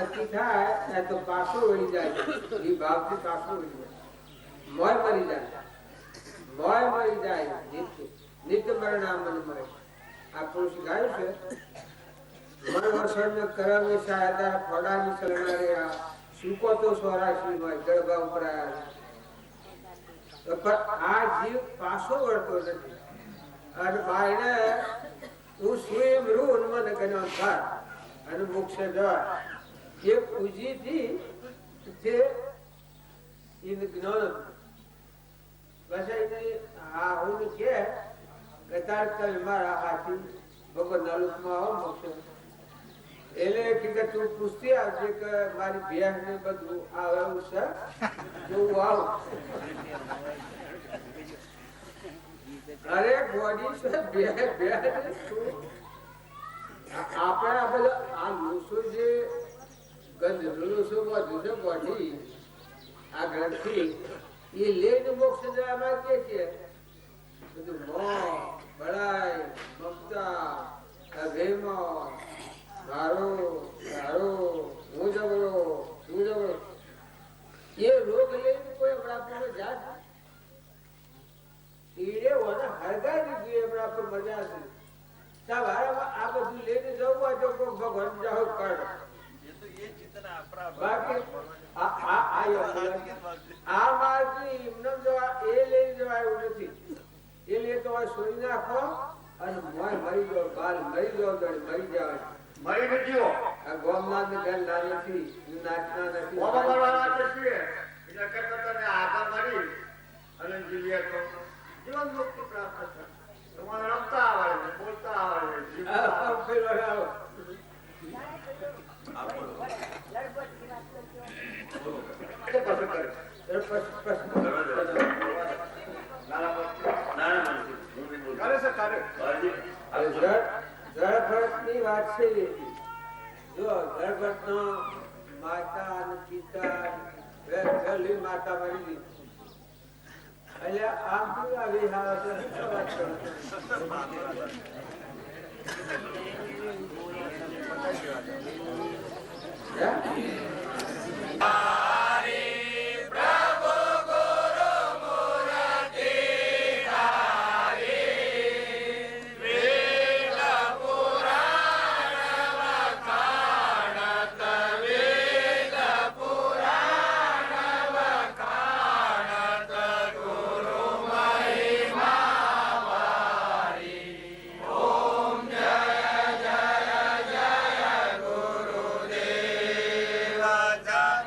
નક્કી થાય તો પાછો વળી જાય એ ભાવથી પાછો વળી જાય મોય મરી જાય મોય મરી જાય નિત્ય પરિણામ મને મળે આપણું શીખાયું છે મન વર્ષણ કરમની સહાયતા ફોડાની સલનારે સુકો તો સ્વરાશી હોય ગળબા ઉપરાય પણ આ જીવ પાછો વળતો નથી અને ભાઈને હું સ્વયં રૂ મને ગણ્યો થાય અને મોક્ષ જવાય એ પૂજીથી જે ઇન જ્ઞાન બસાઈ આ હું કે કતાર કલ મારા હાથી ભગવાનના રૂપમાં આવો મોક્ષ એટલે કે તું પૂછતી આવજે કે મારી ભેંસ ને બધું આવેલું છે જોવું આવું અરે બોડી છે બે આપણે આ બધા આ લોસો જે ગંધ લોસો બધું છે બોડી આ ગ્રંથિ એ લઈને મોક્ષ જવા માંગે છે બધું મોહ બળાઈ મમતા અભિમાન મારો તારો હું જબરો તું જબરો એ રોગ લઈને કોઈ આપણા જાત ઈડે ઓને હરગાઈ દીધું આપણા પર મજા છે સવારમાં આ બધું લઈને જવું હોય તો કોઈ ભગવાન જાઓ કર આ માર્ગની એમને જવા એ લઈને જવા એવું નથી એ લઈ તો સોઈ નાખો અને મોય મરી જાવ બાલ મરી જાવ મરી જાય મરી ગયો આ ગોમનાથ ને બેન ના નથી નાચના નથી ઓમાં મરવાના છે એટલે કરતા તને આગળ મરી અને જીવ્યા તો જીવન મુક્તિ પ્રાપ્ત છે તમારે રમતા આવડે બોલતા આવડે જીવતા ની વાત છે જો ગર્ભવત નો માતા અને પિતા માતા મરી ગઈ એટલે આમ શું આવી વાત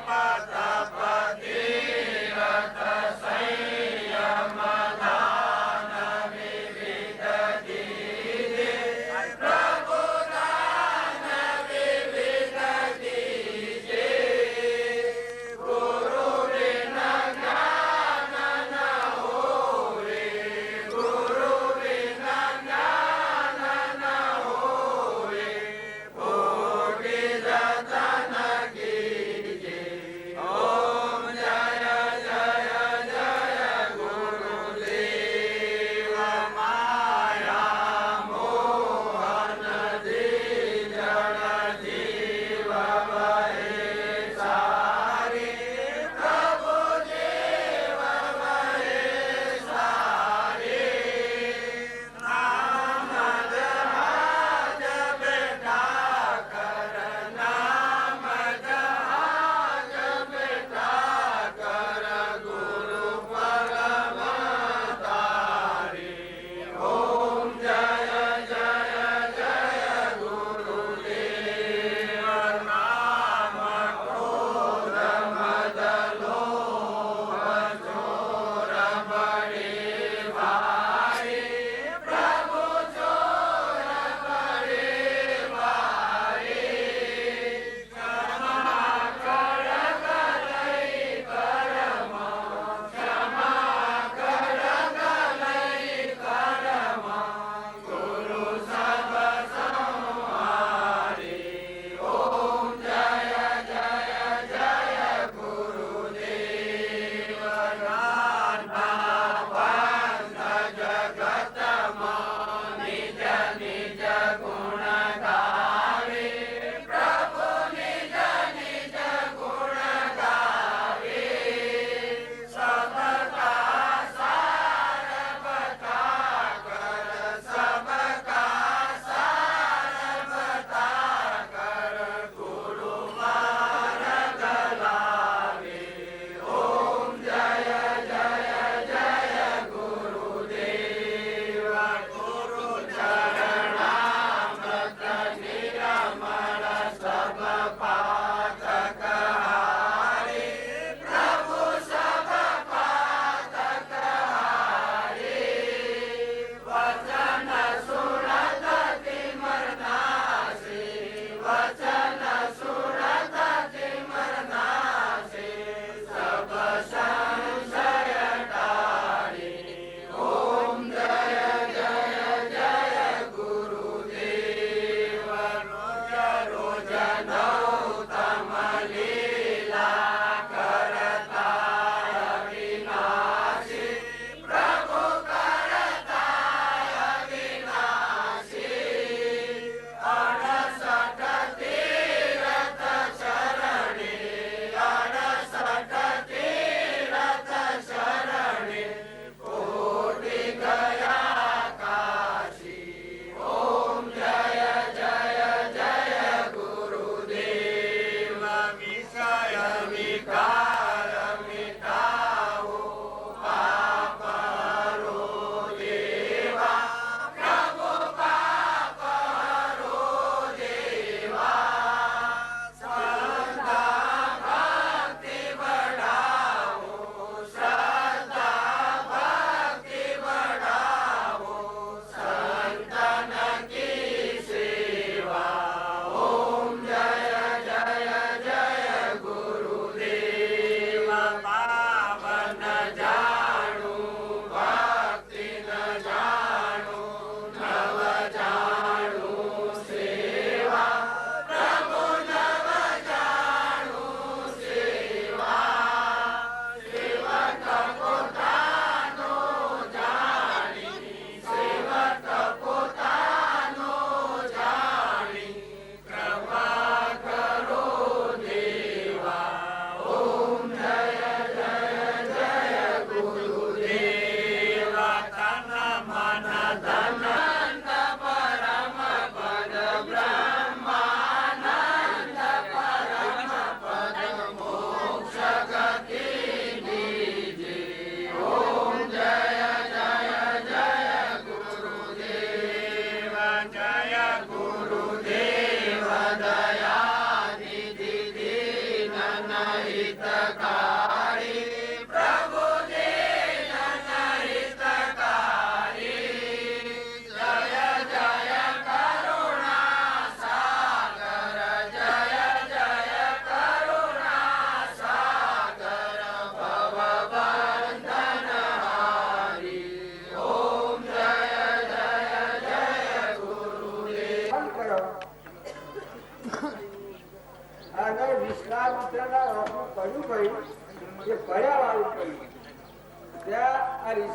Mata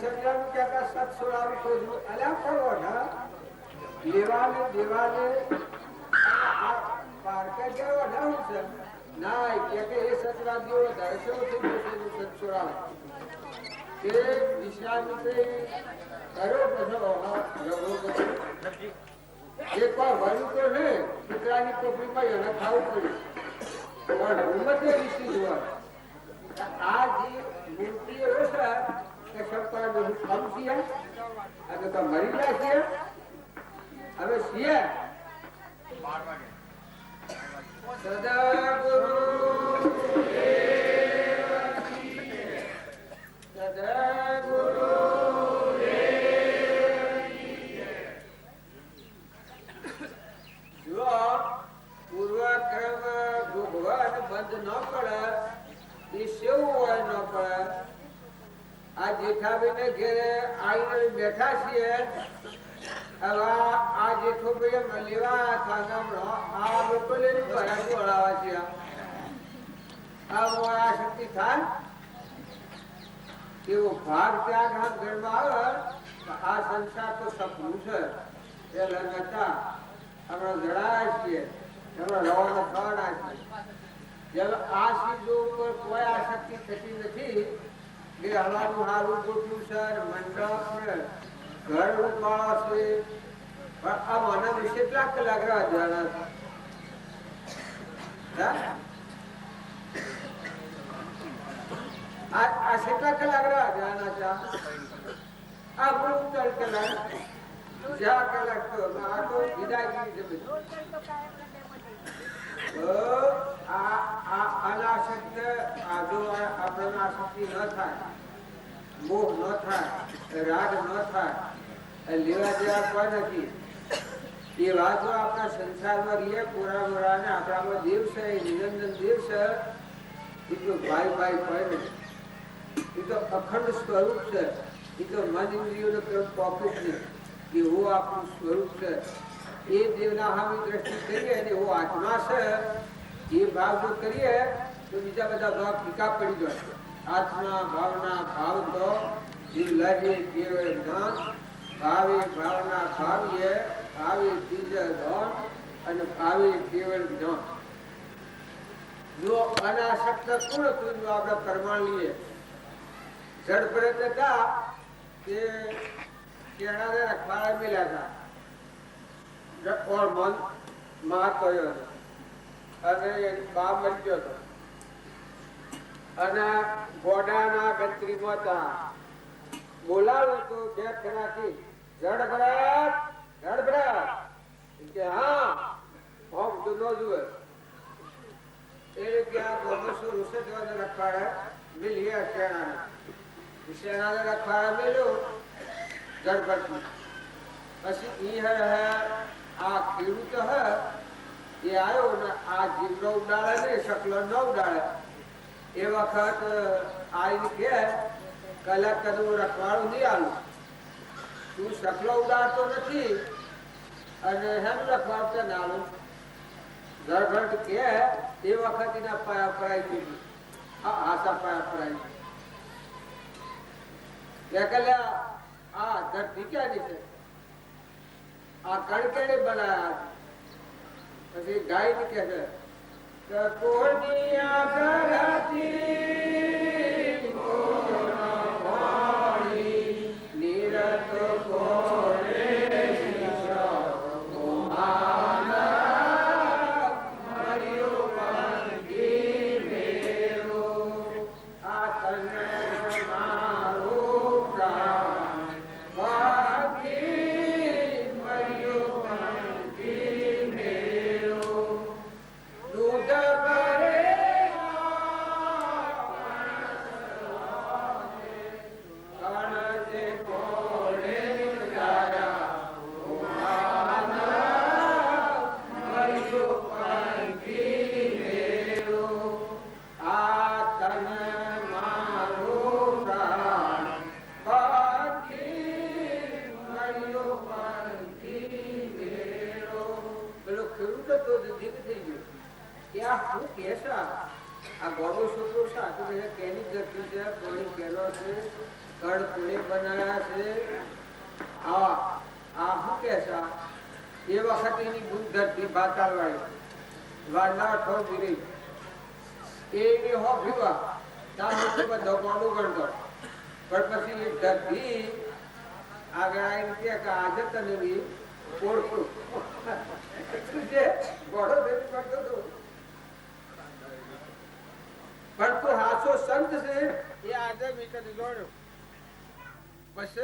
સગડાનું ક્યાંક સત સોળાનું શોધવું અલ્યા કરો ના લેવાને દેવાને પારકા જેવો ના હું છે ના કે એ સતરા જેવો દર્શો થઈ ગયો સત સોળા કે વિશ્વામિત્રે કર્યો પછી એકવાર ભર્યું તો ને કૂતરાની ટોપલીમાં એને ખાવું પડ્યું પણ હિંમતે ઋષિ જોવા આ જે મૂર્તિ એવો છે કે શંકર બધું કમ છીએ અને તો મરી ગયા છીએ હવે છીએ સદા ગુરુ સદા ગુરુ જો પૂર્વક્રમ ભગવાન બંધ ન પડે એ સેવું હોય ન પડે આ જેઠાભાઈને ઘેરે આવીને બેઠા છીએ હવે આ જેઠોભાઈ લેવા આ લોકો લઈને ભરાતું વળાવા છે આ મોડા શક્તિ થાય એવો ભાગ ત્યાં ઘરમાં આવે આ સંસાર તો સપનું છે એ લગાતા હમણાં જણાયા છીએ હમણાં રવાનો થવાના છે જ્યારે આ સીધો ઉપર કોઈ આસક્તિ થતી નથી કે હવાનું હારું ગોઠવું છે મંડપ ને ઘર ઉપાડો છે પણ આ મને વિશે કેટલાક કલાક રાહ જોવાના આ કેટલા કલાક રાહ જોવાના છે આ બહુ ઉત્તર કલાક જ્યાં કલાક તો આ તો વિદાયગીરી જમીન અનાશક્ત આપણને આસક્તિ ન થાય મોહ ન થાય રાગ ન થાય લેવા જેવા કોઈ નથી એ વાતો આપણા સંસારમાં રહીએ પૂરા મોરા ને આપણામાં દેવ છે નિરંજન દેવ છે એ તો ભાઈ ભાઈ કોઈ નથી એ તો અખંડ સ્વરૂપ છે એ તો મન ઇન્દ્રિયોનો પોકેટ નહીં એવું આપણું સ્વરૂપ છે એ દેવના હામી દ્રષ્ટિ કરીએ અને એવો આત્મા છે એ ભાવ જો કરીએ તો બીજા બધા ભાવ ફીકા પડી જાય આત્મા ભાવના ભાવ તો જીવ લાગે કેવળ ધન ભાવે ભાવના ભાવીએ ભાવે બીજ ધન અને ભાવે કેવળ ધન જો અનાસક્ત કોણ હતું જો આપણે પ્રમાણ લઈએ જડ પ્રયત્ન હતા કે કેળાને રખવાડા મેલ્યા હતા ઓર મન માં કયો અને બા મરી ગયો હતો અને ગોડાના ગંત્રીમાં હતા બોલાવ્યો તો બે ખરાથી જડભરાટ કે હા હોમ તો ન જુએ એ ગયા ગોમસુ રૂસે જવાને રખવાડા મિલ્યા શેણાને રખવાડા મેલ્યો જડભરથી પછી આ ખેડૂત એ આવ્યો ને આ જીવનો ઉડાડે ને શકલો ન ઉડાડે એ વખત આવીને કે કલાક કદું રખવાડું નહીં આવું તું શકલો ઉડાડતો નથી અને હેમ રખવાડતો ના આવું જળભટ કે એ વખત એના પાયા પડાઈ દીધી આશા પાયા પડાઈ કલ્યા આ ધરતી ક્યાંની છે આ કણકેને બનાયા પછી ગાય ને કે છે કોની આગરતી નિરત કોરે કણ કોણે બનાવ્યા છે? આ શું કે છે? એ વખત એની ગુંધરથી ભાતાલ વાળી વારના ઠોકી રહી એ હો ભીવા તારું તો બધો ગોડું ગણતો પણ પછી એ ધરતી આગળ આવીને કે આજે તને બી ઓળખું જે ગોડો દેવી કરતો હતો પણ તું હાસો સંત છે એ આજે મેં કદી જોડ્યો પછી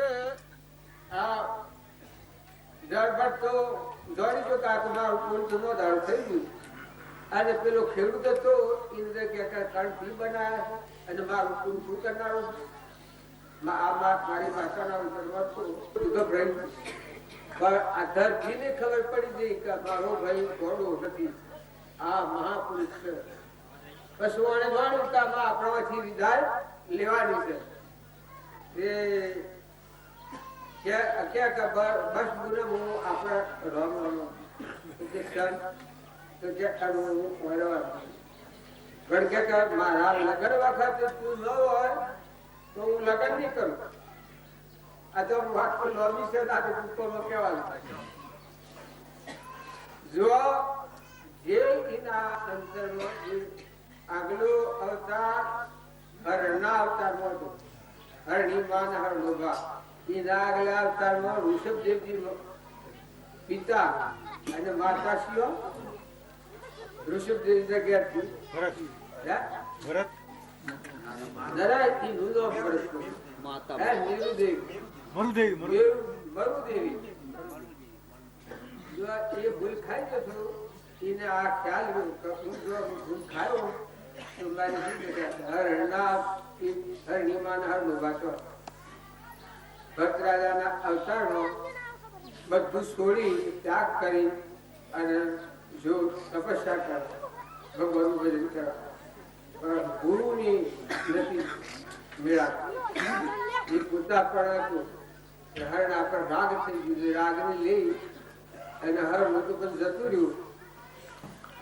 આ જળભટ તો જોડી જો કે મારું પૂરું નો દાડો થઈ ગયું અને પેલો ખેડૂત હતો એને કે કણથી બનાવ્યા અને મારું પૂરું શું કરનારું મારી ભાષાના ગભરાયું પણ આ ધરતીને ખબર પડી ગઈ કે મારો ભાઈ ઘોડો નથી આ મહાપુરુષ છે પછી આને જાણ્યું કે આપણાથી વિદાય લેવાની છે એ બસ બોલે હું આપણા રામ મારા લગ્ન વખતે તું ન હોય તો હું લગ્ન નહીં કરું આ તો વાત લોબી છે કેવાનું જો જે એના અંતરમાં આગલો અવતાર હરના અવતારમાં હતો હરણી માન હરણોભા એના આગલા અવતારમાં ઋષભદેવજી પિતા અને માતા શિવ ઋષભદેવ જગ્યાથી ભરત નરાયતી નુનો ભરત માતા હે મરુદેવી જો એ ભૂલ ખાઈ ગયો છો એને આ ખ્યાલ ભૂલ ખાયો તો મારી હરણીમાન હરણોભા તો ભરત રાજાના અવતારમાં બધું છોડી ત્યાગ કરી અને જો તપસ્યા કરે ભગવાનનું ભજન કરે પણ ગુરુની નથી મેળા એ પોતા પણ હરના પર રાગ થઈ ગયું રાગને લઈ અને હરનું તો પણ જતું રહ્યું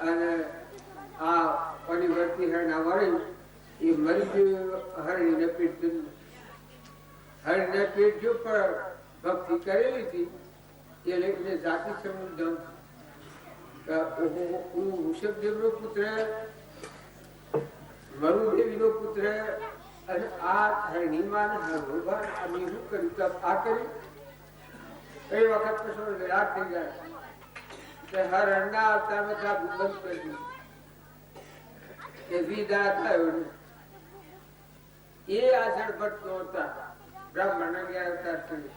અને આ પરિવર્તી હરના વળી એ મરી ગયું હરણીને પેટ હરણીને પેટ જો પણ ભક્તિ કરેલી હતી એ લઈને જાતિ સમુદ્ર હું ઋષભદેવનો પુત્ર મરુદેવીનો પુત્ર અને આ હરણીમાન હરણોભા અમે શું કર્યું તપ આ કર્યું એ વખત પછી વિરાટ થઈ જાય કે હરણના અવતારમાં ત્યાં બંધ કરી દીધું કે વિદા થયો એ આ જળભટ્ટ નો હતા બ્રાહ્મણ ગયા અવતાર થઈ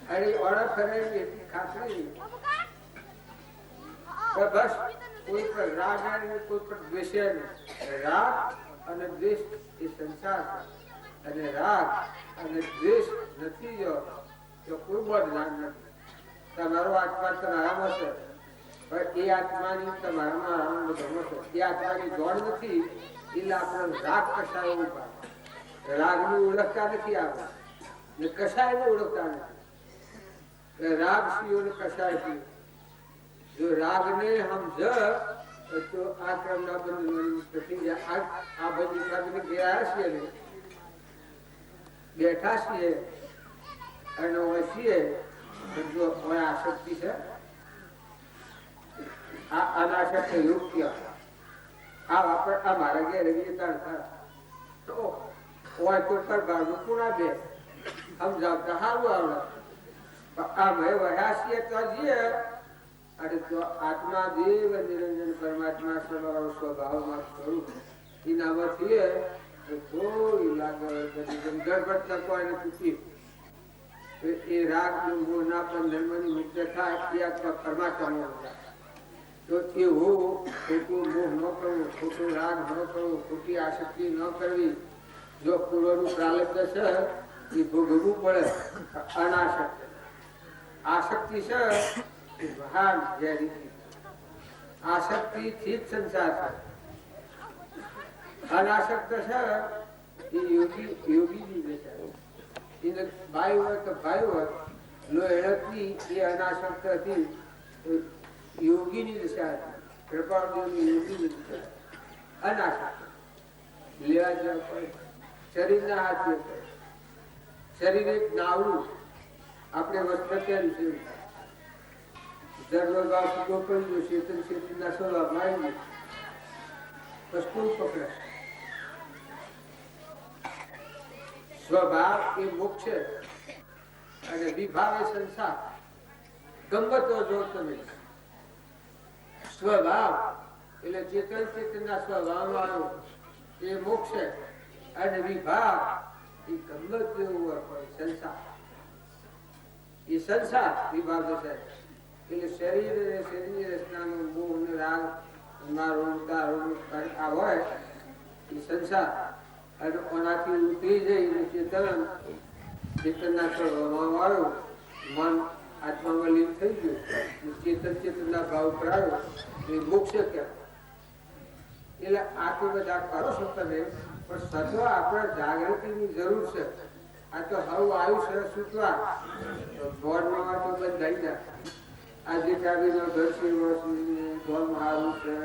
અને ઓળખ કરેલી એટલી ખાતરી બસ કોઈ પર રાગ કોઈ પર દ્વેષ રાગ અને દ્વેષ એ સંસાર અને રાગ અને દ્વેષ નથી જો તો કોઈ બદલાણ નથી તમારો આત્મા તમારામાં છે પણ એ આત્માની તમારામાં ધર્મ છે એ આત્માની જોડ નથી એટલે આપણે રાગ કશાય ઉભા રાગને ઓળખતા નથી આવે ને કશાયને ઓળખતા નથી રાગ શિવ કશાય શિવ જો રાગને સમજ તો આ ક્રમના બંધ આ બધી સાધને ગયા છીએ ને બેઠા છીએ અને છીએ જો આસક્તિ છે આ અનાસક્ત યોગ્ય આ વાપર આ મારા ઘેર તો હોય તો પર બાળનું પૂરા બે સમજાવતા સારું આવડે આ મેં વહ્યા છીએ તો જઈએ અને તો આત્મા દેવ નિરંજન પરમાત્મા સ્વભાવમાં સ્વરૂપ એનામાંથી થોડી લાગે ગડબડ તકો એને ચૂકી એ રાગ ના પણ ધર્મની મુક્ત થાય એ આત્મા પરમાત્મા તો એવું ખોટું મોહ ન કરવું ખોટું રાગ ન કરવું ખોટી આસક્તિ ન કરવી જો પૂર્વનું પ્રાલબ્ધ છે એ ભોગવવું પડે અનાસક્ત આસક્તિ છે મહાન ઝેરી આસક્તિ થી જ સંસાર છે અનાસક્ત છે એ યોગી એને ભાઈ હોય તો ભાઈ હોય નો એળકની એ અનાસક્ત હતી યોગીની દશા હતી કૃપાળદેવની યોગીની દશા અનાસક્ત લેવા જવા પડે શરીરના હાથે શરીર એક નાવડું, આપણે વસ્ત્ર પહેર્યું છે, ધર્મભાવ સીધો પડ્યો, ચેતન ચેતનના સ્વભાવ મારી વસ્તુ પકડે. સ્વભાવ એ મોક્ષ અને વિભાવ એ સંસાર. ગમતો જો તમે સ્વભાવ એટલે ચેતન ચેતનના સ્વભાવ વાળો એ મોક્ષ અને વિભાવ એ ગમત જેવું સંસાર. એ સંસાર વિભાગ છે એટલે શરીર અને શરીરની રચનાનો મોહ ને રાગ મારો તારો આ હોય એ સંસાર. અને ઓનાથી ઉતરી જઈને ચેતન ચેતનના સ્વભાવમાં વાળું મન આત્મામાં લીન થઈ ગયું, ચેતન ચેતનના ભાવ કરાયો એ મોક્ષ કહેવાય. એટલે આ તો બધા કરો છો તમે, પણ સતત આપણે જાગૃતિની જરૂર છે. આ તો હવે આવ્યું સરસ સૂચવા બોર્ડમાં તો બંધાઈ જાય. આજે ચાવીનો ઘર છે ધોમ સારું છે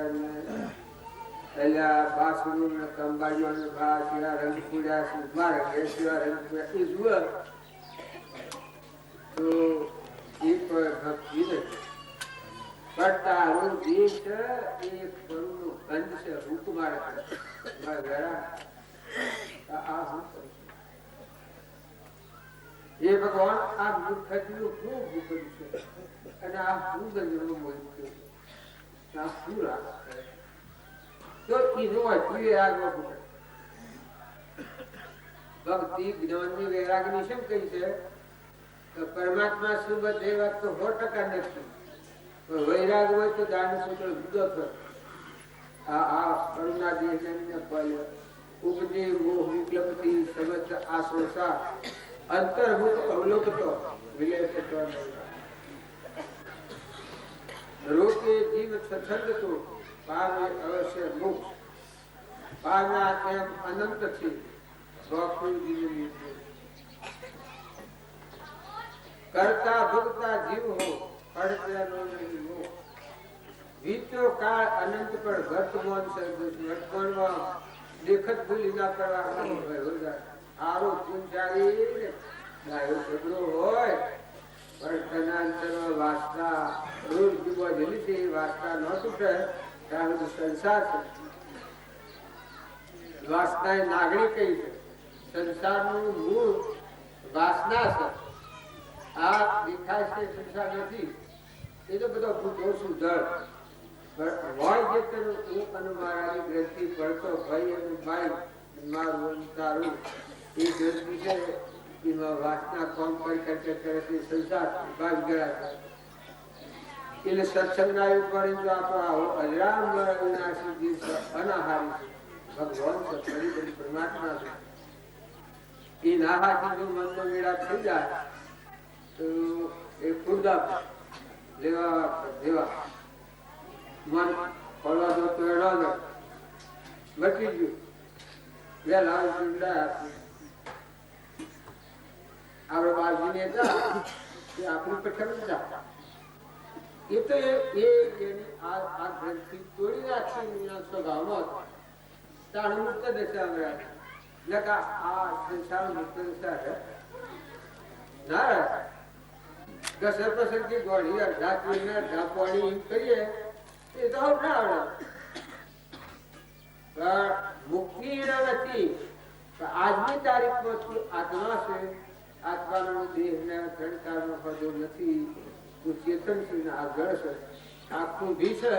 પેલા બાસુનું ને કંબાડીઓ ને ઘા શિરા રંગ પૂજા મારે શિરા રંગ પૂજા એ જુએ તો એ કોઈ ભક્તિ નથી. પણ તારું દેહ છે એ કરુણનો ગંધ છે, રૂપ મારે એ ભગવાન આ મૂર્ખતીનું ખૂબ ભૂખેલું છે અને આ શું ગંધનો મોહ થયો, આ શું રાગ તો એનો અતિ આગળ ભૂખે. ભક્તિ જ્ઞાનની વૈરાગની શું કહી છે? પરમાત્મા શુભ એ વાત તો 100% નથી. વૈરાગ હોય તો દાન સૂત્ર જુદો થયો. આ કરુણા દેહને ફળ ઉપજે મોહ વિક્લપથી સમસ્ત આ સંસાર અંતર્ભૂત અવલોકતો વિલય થતો રોકે જીવ સ્વચ્છંદ તો પામે અવશ્ય મોક્ષ. પામના એમ અનંત છે કરતા ભોગતા જીવ હો પડતેનો નહીં મોહ. વીતો કાળ અનંત પર વર્તમાન વર્તમાનમાં દેખત ભૂલી ના કરવા આરો પૂંજારી ગાયો ઝઘડો હોય પણ તનાંતરમાં વાસના રોજ જીવવા જેલી છે વાસના ન તૂટે ત્યાં બધું સંસાર છે. વાસના એ નાગરિક કઈ છે, સંસારનું મૂળ વાસના છે. આ દેખાય છે સંસાર નથી, એ તો બધો ભૂતો સુધર હોય જે તેનું હું અને મારાની ગ્રંથિ પડતો ભાઈ અને ભાઈ મારું તારું એ ગ્રંથિ છે એમાં વાસના કોમ કરી કરતી સંસાર ભાગ ગયા. એટલે સત્સંગના ઉપર જો આપણો આવો અજરામ વિનાશી દિવસ અનાહારી ભગવાન છે, પરિબળ પરમાત્મા છે. એ નાહાથી જો મનનો મેળા થઈ જાય તો એ ખુરદા જેવા મન ફળવા દો તો એડો દો બચી ગયું. વેલા આપડે બાજુને હતા આપણી પઠન હતા એ તો આ ગ્રંથિ તોડી રાખી સ્વભાવમાં હતો તાણ મુક્ત દશા નકા આ સંસાર મુક્ત દશા છે ના રહે. દસર પસંદગી ગોળી અડધા પીને અડધા પાણી કરીએ એ તો ના આવડે. પણ મુક્તિ નથી. આજની તારીખમાં આત્મા છે, આત્માનો દેહ ને ઘણકારનો પદો નથી. તું ચેતન છે ને આ જળ છે, આખું ભી છે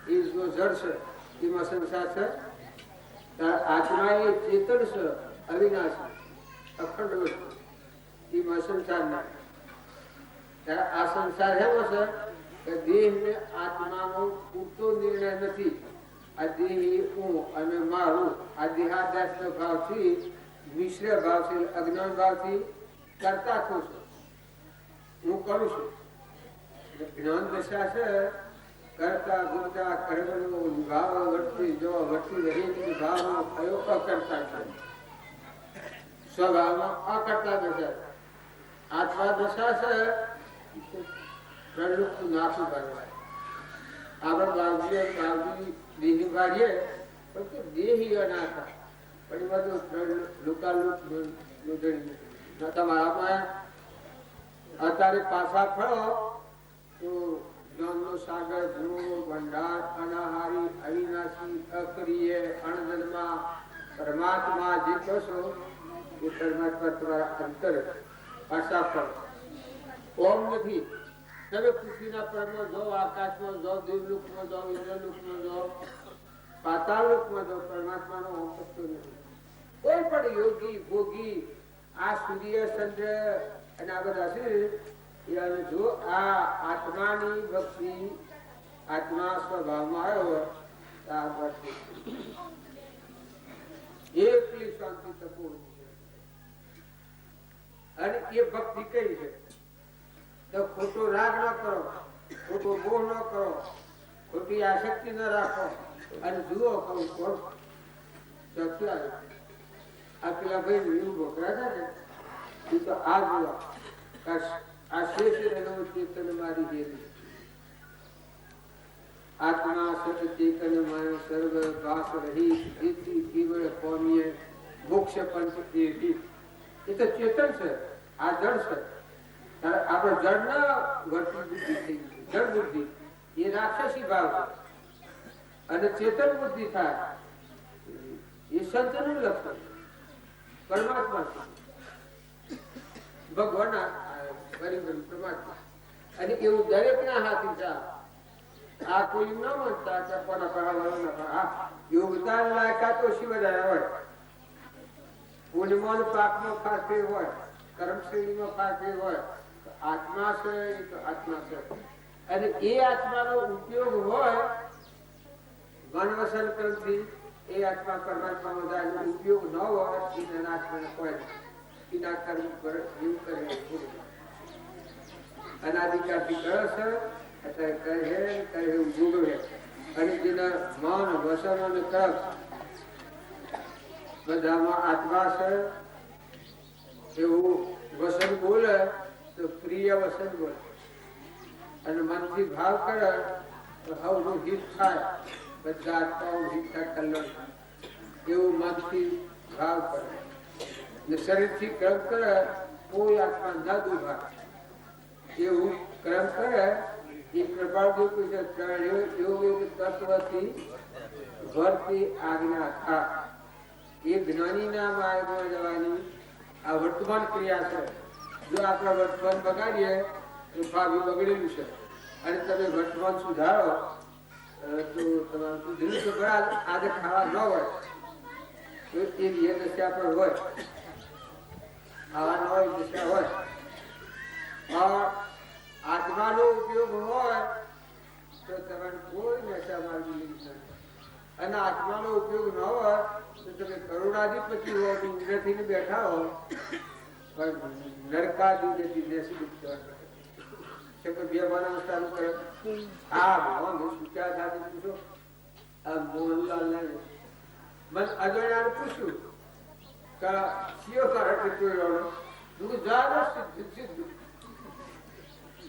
એ જો જળ છે એમાં સંસાર છે. આત્મા એ ચેતન છે, અવિનાશી અખંડ વસ્તુ એમાં સંસાર ના. આ સંસાર એવો છે કે દેહ ને આત્માનો પૂરતો નિર્ણય નથી. આ દેહ હું અને મારું આ દેહાદ્યાસ ભાવથી મિશ્ર ભાવથી અજ્ઞાન ભાવથી કરતા છું છું હું કરું છું. જ્ઞાન દશા છે કરતા ભૂલતા કર્મનો ભાવ વર્તી જો વર્તી રહી ભાવ કયો અકર્તા છે. સ્વભાવમાં અકર્તા દશા. આત્મા દશા છે પ્રલુપ્ત નાખું કરવા. આપણે બાવજી દેહી કાઢીએ પણ દેહી અનાથા પણ બધું લોકાલુપ નોંધણી તમારામાં અત્યારે પાછા ફરો તો જ્ઞાનનો સાગર ગુણો ભંડાર અનાહારી અવિનાશી અક્રિય અણજન્મા પરમાત્મા જે કશો એ પરમાત્મા તમારા અંતર પાછા ફરો. ઓમ નથી. તમે પૃથ્વીના પરમાં જાઓ, આકાશમાં જાઓ, દેવલોકમાં જાઓ, ઇન્દ્રલોકમાં જાઓ, પાતાળલોકમાં જાઓ, પરમાત્માનો ઓમ પત્તો નથી. કોઈ પણ યોગી ભોગી આ સૂર્ય ચંદ્ર અને આ બધા છે જો આ આત્માની ભક્તિ આત્મા સ્વભાવમાં આવ્યો એકલી શાંતિ તપો અને એ ભક્તિ કઈ છે તો ખોટો રાગ ન કરો, ખોટો મોહ ન કરો, ખોટી આસક્તિ ન રાખો અને જુઓ કહું કોણ સચલા આ પેલા ભાઈ એવું ભોગરા છે ને એ તો આ જુઓ આ શેષ રહેલો ચેતન મારી જેવી આત્મા સત ચેતન મય સર્વ વાસ રહી જેથી કેવળ કોમીય મોક્ષ પંચ એવી. એ તો ચેતન છે, આ જળ છે. આપણે જળ ના વર્તી બુદ્ધિ થઈ ગઈ, જળ બુદ્ધિ એ રાક્ષસી ભાવ છે અને ચેતન બુદ્ધિ થાય એ સંત નું લક્ષણ પરમાત્મા છે, ભગવાન પરમાત્મા. અને એવું દરેક ના હાથી છે. આ કોઈ ન માનતા કે કોના પડાવવાનો ના યોગદાન લાયકા તો શિવદાય હોય, પુણ્યમાં પાકમાં ફાંકે હોય, કર્મશ્રેણીમાં ફાંકે હોય, આત્મા છે એ તો આત્મા છે. અને એ આત્માનો ઉપયોગ હોય મનવસન કરતી એ આત્મા પરમાત્મામાં જાય, ઉપયોગ ન હોય એના આત્માને કોઈ એના કર્મ પર એવું કરે અનાધિકારથી કરે છે અત્યારે કહે એવું ભોગવે. અને જેના મન વસન અને કર્મ બધામાં આત્મા છે એવું વસન બોલે તો પ્રિય વસન બોલે અને મનથી ભાવ કરે તો હવનું હિત થાય, બધા આત્માઓ હિત થાય, કલ્યાણ એવું મનથી ભાવ કરે. શરીરથી કર્મ કરે કોઈ આત્મા ના દુભાગ એવું કર્મ કરે એ પ્રભાવ એવું તત્વથી વર્તી આજ્ઞા થા. એ જ્ઞાનીના માર્ગમાં જવાની આ વર્તમાન ક્રિયા છે. જો આપણે વર્તમાન બગાડીએ તો ભાવિ બગડેલું છે અને તમે વર્તમાન સુધારો તો તમારું સુધર્યું તો બરાબર આજે ખાવા ન હોય તો એ દશા પર હોય, ખાવા ન હોય દશા હોય. આત્માનો ઉપયોગ હોય તો તમારે કોઈ નશા માર્ગી લીધી નથી. અને આત્માનો ઉપયોગ ન હોય તો તમે કરોડાધિપતિ હો, ઇન્દ્રથી બેઠા હો પણ નરકાધિપતિ બેસી બે માણસ ચાલુ કરે. આ ભગવાન સુખ્યા સાથે પૂછો, આ મોહનલાલ ને મને અજોડ્યાને પૂછ્યું કે શિયો કારણ કોઈ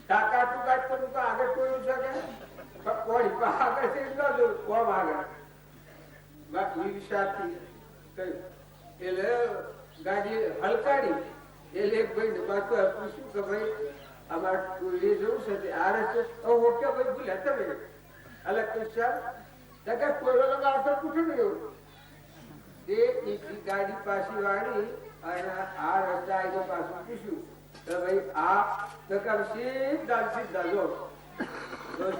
ટાકા ટુકા તો આગળ કોઈ શકે કોઈ આગળ છે કોમ આગળ એટલે ગાડી હલકાડી એટલે એક ભાઈ પૂછ્યું કે ભાઈ અમારે ટોળીએ જવું છે આ રસ્તે ઓકે ભાઈ ભૂલ્યા તમે અલગ કોઈ આવતો પૂછ્યું ને એવું તે ગાડી પાછી વાળી અને આ રસ્તા આવી પાછું પૂછ્યું તો ભાઈ આ સીધા જો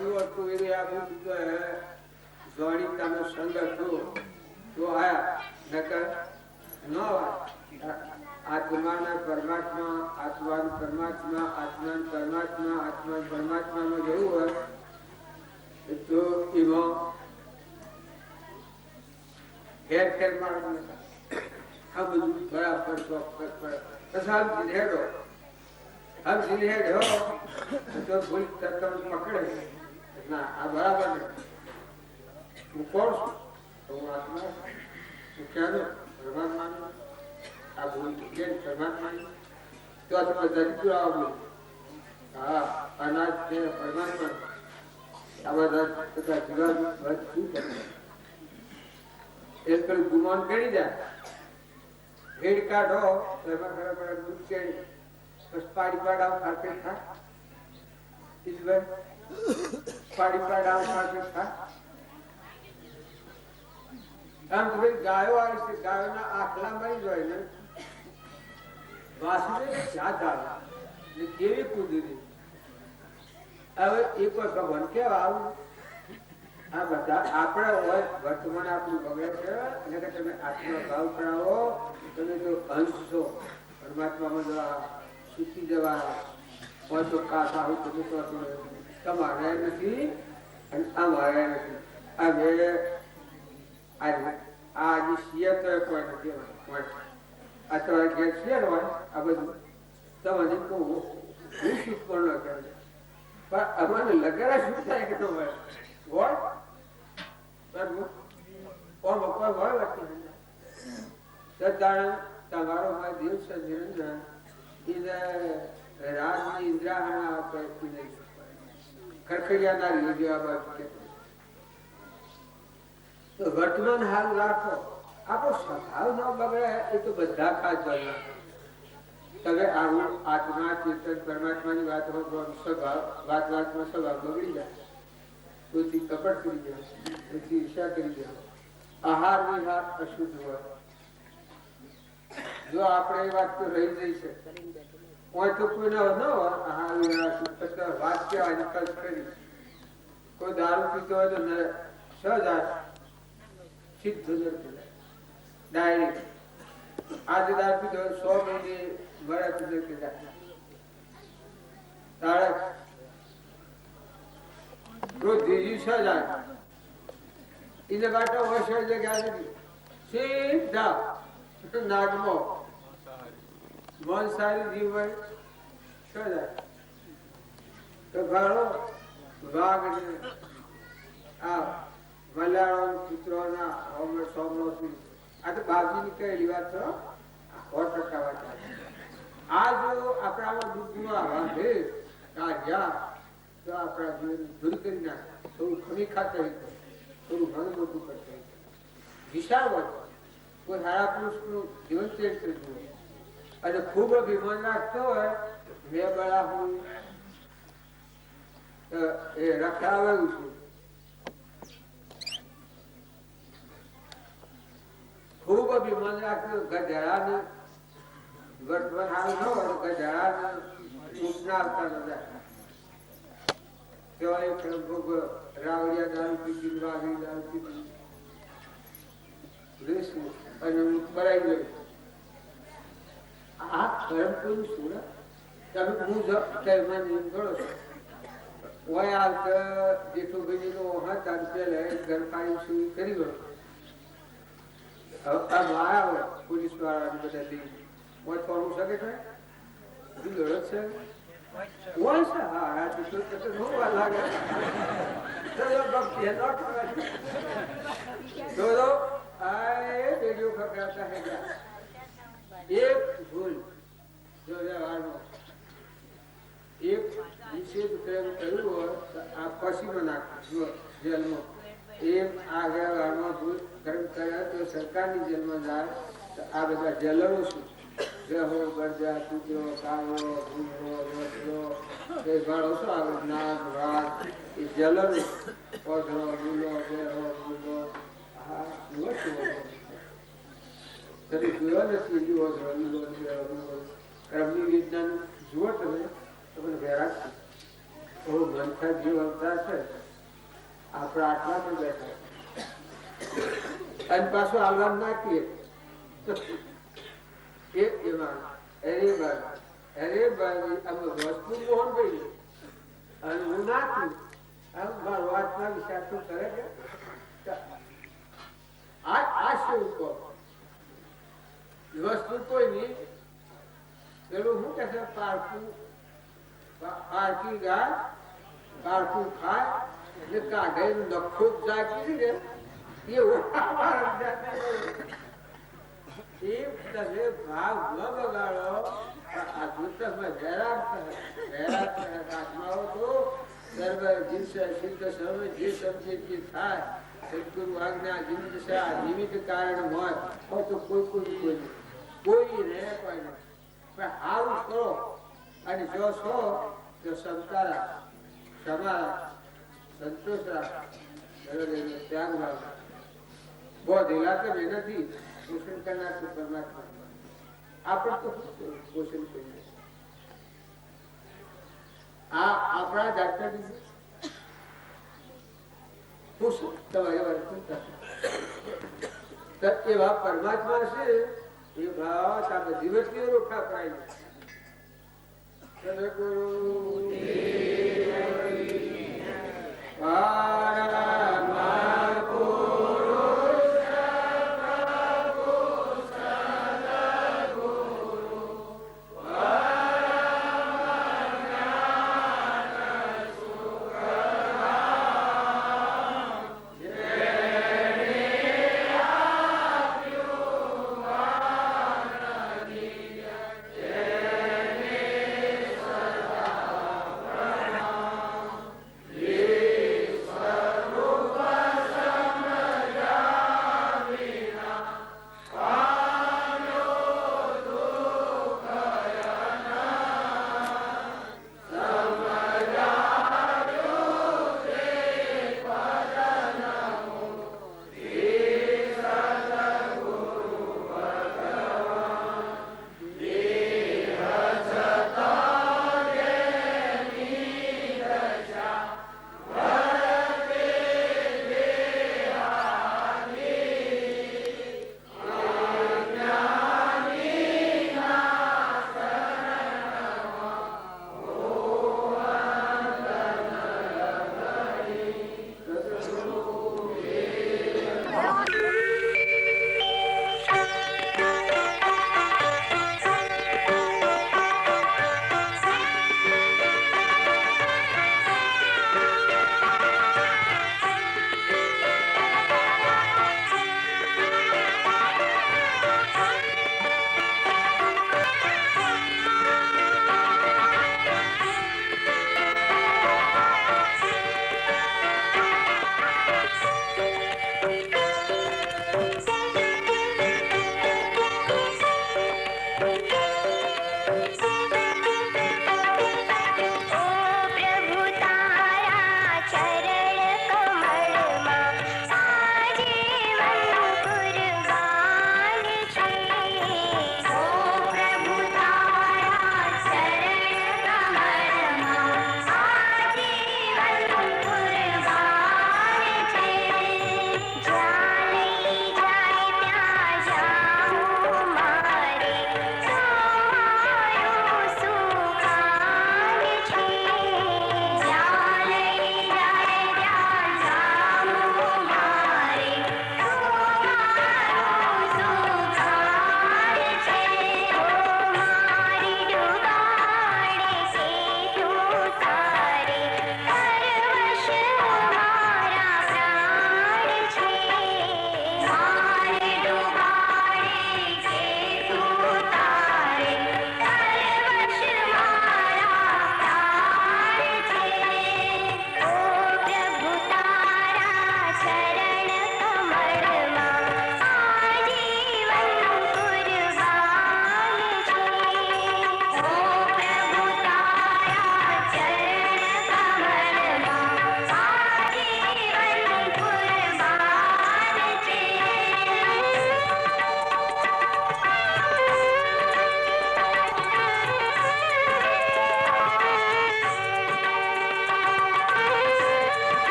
જુઓ ટોળી આપણું જોડી તમે સંગત તો આયા નકર ન આત્માના પરમાત્મા, આત્મા પરમાત્મા, આત્મા પરમાત્મા, આત્મા પરમાત્મામાં જવું હોય તો એમાં હેર ખેર મારવું આ બધું બરાબર ચોક્કસ હેડો હમ સિલેડ હો તો ભૂલ પકડે ના આ બરાબર નથી. હું કોણ છું? તો હું આત્મા હું ક્યારે પરમાત્મા આ ભૂલ પરમાત્મા તો આ બધા પુરાવા હા અનાજ છે પરમાત્મા આ બધા જીવન શું કરે એક ગુમાન કરી જાય ભેડ કાઢો એમાં બરાબર દૂધ ચડી પછી પાડી પાડાવ સાથે થાય પાડી પાડાવ સાથે થાય આમ તો ભાઈ ગાયો આવી છે ગાયોના આખલા મરી જાય ને વાસુદેવ ક્યાં ચાલે ને કેવી કુદરી હવે એક વાર ભગવાન કેવા આવું આ બધા આપણે હોય વર્તમાન આપણું બગડે છે અને કે તમે આત્મા ભાવ કરાવો તમે જો અંશ છો પરમાત્મામાં જવા શીખી જવા હોય તો કાશ આવું તમે તો તમારે નથી અને અમારે નથી આ બે આ જે શિયર તો કોઈ નથી આ તમારે ઘેર શિયર હોય આ બધું તમને કહું હું શીખ પણ ન કરે પણ અમારે લગેરા શું થાય કે હોય હોય તમારો દેવ સજ્જન રાજની ઇન્દ્રાહના ખરખડિયાના લીધે આ બાજુ તો વર્તમાન હાલ રાખો આપણો સ્વભાવ ન બગડે એ તો બધા ખાસ તમે આવું આત્મા ચેતન પરમાત્માની વાત સ્વભાવ વાતમાં સ્વભાવ બગડી જાય કોઈથી કપટ કરી જાય કોઈથી ઈર્ષા કરી જાય આહાર વિહાર અશુદ્ધ હોય જો આપણે એ વાત તો રહી જઈ છે કોઈ તો કોઈ ન હોય આહાર વિહાર અશુદ્ધ વાત કેવાય નિકાલ કરી કોઈ દારૂ પીતો હોય તો સહજ સિદ્ધ ડાયરેક્ટ આજે દારૂ પીતો હોય 100 મહિને મરે તો તારે ધીજી સજાય એને માટે વર્ષ જગ્યા નથી સીધા નાગમાં મન સારી જીવ હોય સજાય તો ઘણો વાઘ આ મલાળો ચિત્રોના સોમનો આ તો બાજુની કહેલી વાત છો 100% વાત આ જો આપણામાં દુઃખનું આવા છે કાઢ્યા તો આપણા જીવન દૂર કરી નાખે થોડું ખમી ખાતા થોડું ઘણું મોટું કરતા વિશાળ હોય કોઈ સારા પુરુષનું જીવન ચરિત્ર જુએ અને ખૂબ અભિમાન રાખતો હોય મેં બળા હું એ રખાવેલું છું ખૂબ અભિમાન રાખતો ગધેડાને વર્તમાન હાલ ન હોય તો ગધેડાને સૂચના આપતા નતા રાવડિયા દારૂ પીધી વાઘરી દારૂ પીધી અને બરાઈ ગયું આ કર્મ કોઈ શું તમે હું નિયમ ગણો છો ઓય આવતા જેઠુભાઈ નો હતા પેલા ઘર પાણી સુઈ કરી ગયો આવ્યા હોય પોલીસ વાળા બધા લઈ થોડું શકે છે લડત છે હોય છે હા રાજુ તો નો લાગે ચલો ભક્તિ દોડો આए रेडियो खबराता है क्या एक भूल जो व्यवहारનો એક નિષેધ પ્રેમ કર્યું હોય તો આ પછીમાં નાખો જેલમાં એક આ વ્યવહારમાં ભૂલ કર્મ કર્યા તો સરકારની જેલમાં જાય તો આ બધા જેલરો શું ગ્રહો ગરજા કૂતરો કાળો ભૂંગળો વસરો એ ઘણો શું આવે નાગ વાઘ એ જેલરો પધરો ભૂલો બેહો ભૂલો કર્મની વિજ્ઞાન જુઓ તમે વેરાગ ગ્રંથા જીવ અવતાર છે આપણા આટલા પણ બેઠા અને પાછું આલવાન નાખીએ વસ્તુ મોહન ભાઈ અને હું નાખ્યું મારો વાતમાં વિચાર શું કરે છે વસ્તુ કોઈ નહી પેલું શું કે છે પારકી ગાય પારકું ખાય એટલે કાઢે નખો જાગી ને એ તમે ભાવ ન બગાડો આ દુઃખમાં આત્માઓ તો સર્વ જીવસે સિદ્ધ સર્વ જે સમજે થાય સદગુરુ આજ્ઞા નિમિત્ત કારણ હોય તો કોઈ કોઈને કોઈ નહીં. પણ આવું કરો અને જો છો તો ક્ષમતા રાખ, ક્ષમા રાખ, સંતોષ રાખ, ત્યાગ રાખ. બહુ ઢીલા તો નથી પોષણ કરનાર તો પરમાત્મા. આપણે તો પોષણ કરીએ. આ આપણા જાતના પોષણ તમારે એવા પરમાત્મા છે એ ભાવ આ બધી વસ્તુઓ રોકા કરાય.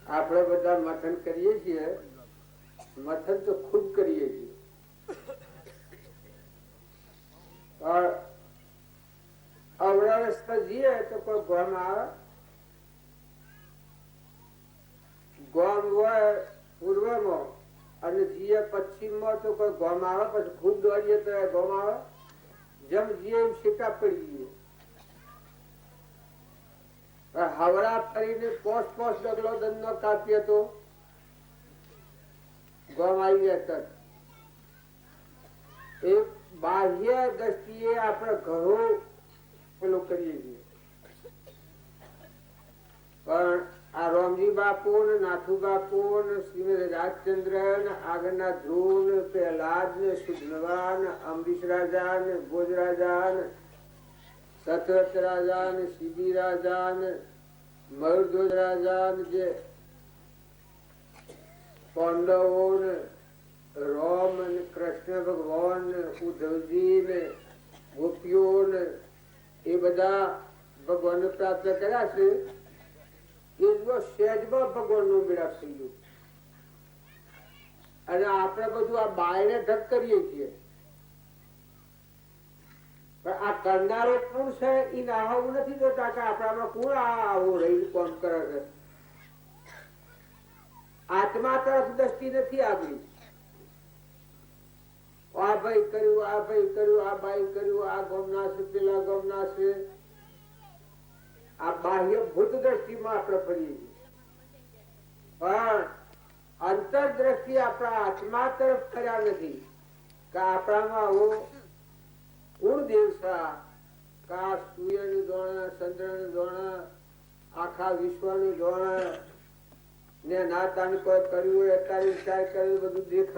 આપણે બધા મથન કરીએ છીએ, મથન તો ખૂબ કરીએ છીએ, પણ અવળા રસ્તા જઈએ તો કોઈ ગામ આવે, ગામ હોય પૂર્વમાં અને જઈએ પશ્ચિમમાં તો કોઈ ગામ આવે, પછી ખૂબ દોડીએ તો ગામ આવે, જેમ જઈએ એમ સીટા પડી જઈએ. હાવડા ફરીને પોસ્ટ ડગલો દંડો કાપીએ તો ગામ આવી ગયા. એ બાહ્ય દ્રષ્ટિએ આપણે ઘણો પેલું કરીએ છીએ, પણ આ રોમજી બાપુ ને નાથુ બાપુ ને શ્રીમદ રાજચંદ્ર ને આગળના ધ્રુવ ને પ્રહલાદ ને સુધનવા ને અમરીશ રાજા ને ભોજ રાજા ને સતરથ રાજા ને શિબી રાજા ને મયુરધ્વજ રાજા ને જે પાંડવો ને રામ ને કૃષ્ણ ભગવાન ને ઉદ્ધવજી ને ગોપીઓ ને એ બધા ભગવાન ને પ્રાપ્ત કર્યા છે. એ સહેજમાં ભગવાન નું મેળાપ થઈ ગયું અને આપણે બધું આ બાયને ઢક કરીએ છીએ. પણ આ કરનારો કોણ છે એ નાહવું નથી જોતા કે આપણામાં કોણ આવું રહી કામ કરે છે. આત્મા તરફ દ્રષ્ટિ નથી આપણી. આ ભાઈ કર્યું, આ ભાઈ કર્યું, આ બાઈ કર્યું, આ ગમના છે, પેલા ગમના છે. આ બાહ્ય ભૂત દ્રષ્ટિમાં આપણે ફરીએ છીએ, પણ અંતર દ્રષ્ટિ આપણા આત્મા તરફ કર્યા નથી કે આપણામાં આવો ગુણ દેવસા કા સૂર્ય નું દોણ, ચંદ્ર નું દોણ, આખા વિશ્વ નું દોણ ને નાતાને કોઈ કર્યું હોય અત્યારે વિચાર કર્યું બધું દેખ.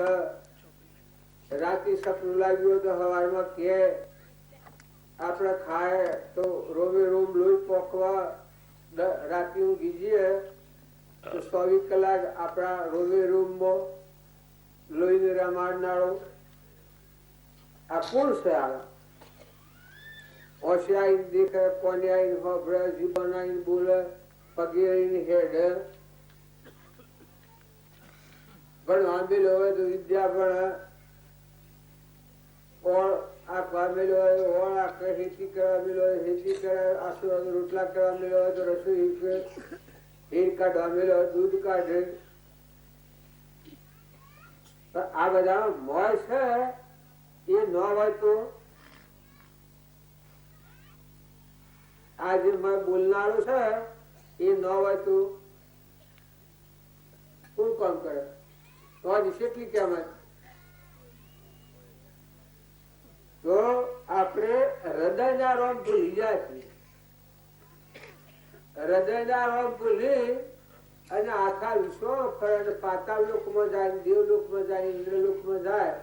રાતે સપનું લાગ્યું હોય તો સવારમાં કે આપણે ખાય તો રોમે રોમ લોહી પોકવા. રાતે ઊંઘી જઈએ તો 24 કલાક આપણા રોમે રોમમાં લોહી રમાડનારો આ કોણ છે? આ ઓશે આવીને દેખે, કોને આવીને હોભળે, જીવન આવીને બોલે, પગે આવીને હેડે. પણ વાંધેલો હોય તો વિદ્યા પણ આ પામેલો હોય, ઓળ આખરે ખેતી કરવા મેલો હોય, ખેતી કરે, આશીર્વાદ રોટલા કરવા મેલો હોય તો રસોઈ હીર કાઢવા મેલો હોય, દૂધ કાઢે. આ બધા મોય છે એ ન હોય તો આજે બોલનારો છે એ ન હોય તો કોણ કામ કરે? તો આજે કેટલી કેમત. તો આપણે હૃદયના રોગ ભૂલી જાય છે. હૃદયના રોગ ભૂલી અને આખા વિશ્વ ફરે, પાતાળ લોકમાં જાય, દેવલોકમાં જાય, ઇન્દ્રલોકમાં જાય.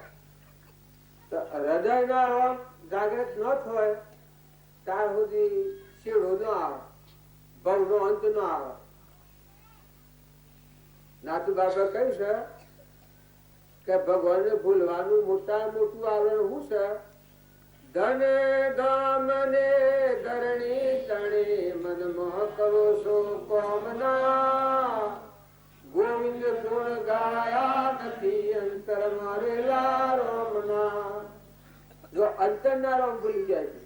તો હૃદયના રોગ જાગૃત ન થાય ત્યાર સુધી શેડો ન આવે, ભવનો અંત ન આવે. નાતુ બાબા કહ્યું છે કે ભગવાનને ભૂલવાનું મોટા મોટું આવરણ શું છે? ધન ધામ ને ધરણી તણે મનમાં કરો છો કોમના, ગોવિંદ ગુણ ગાયા નથી અંતર મારેલા રોમના. જો અંતરના રોમ ભૂલી જાય છે,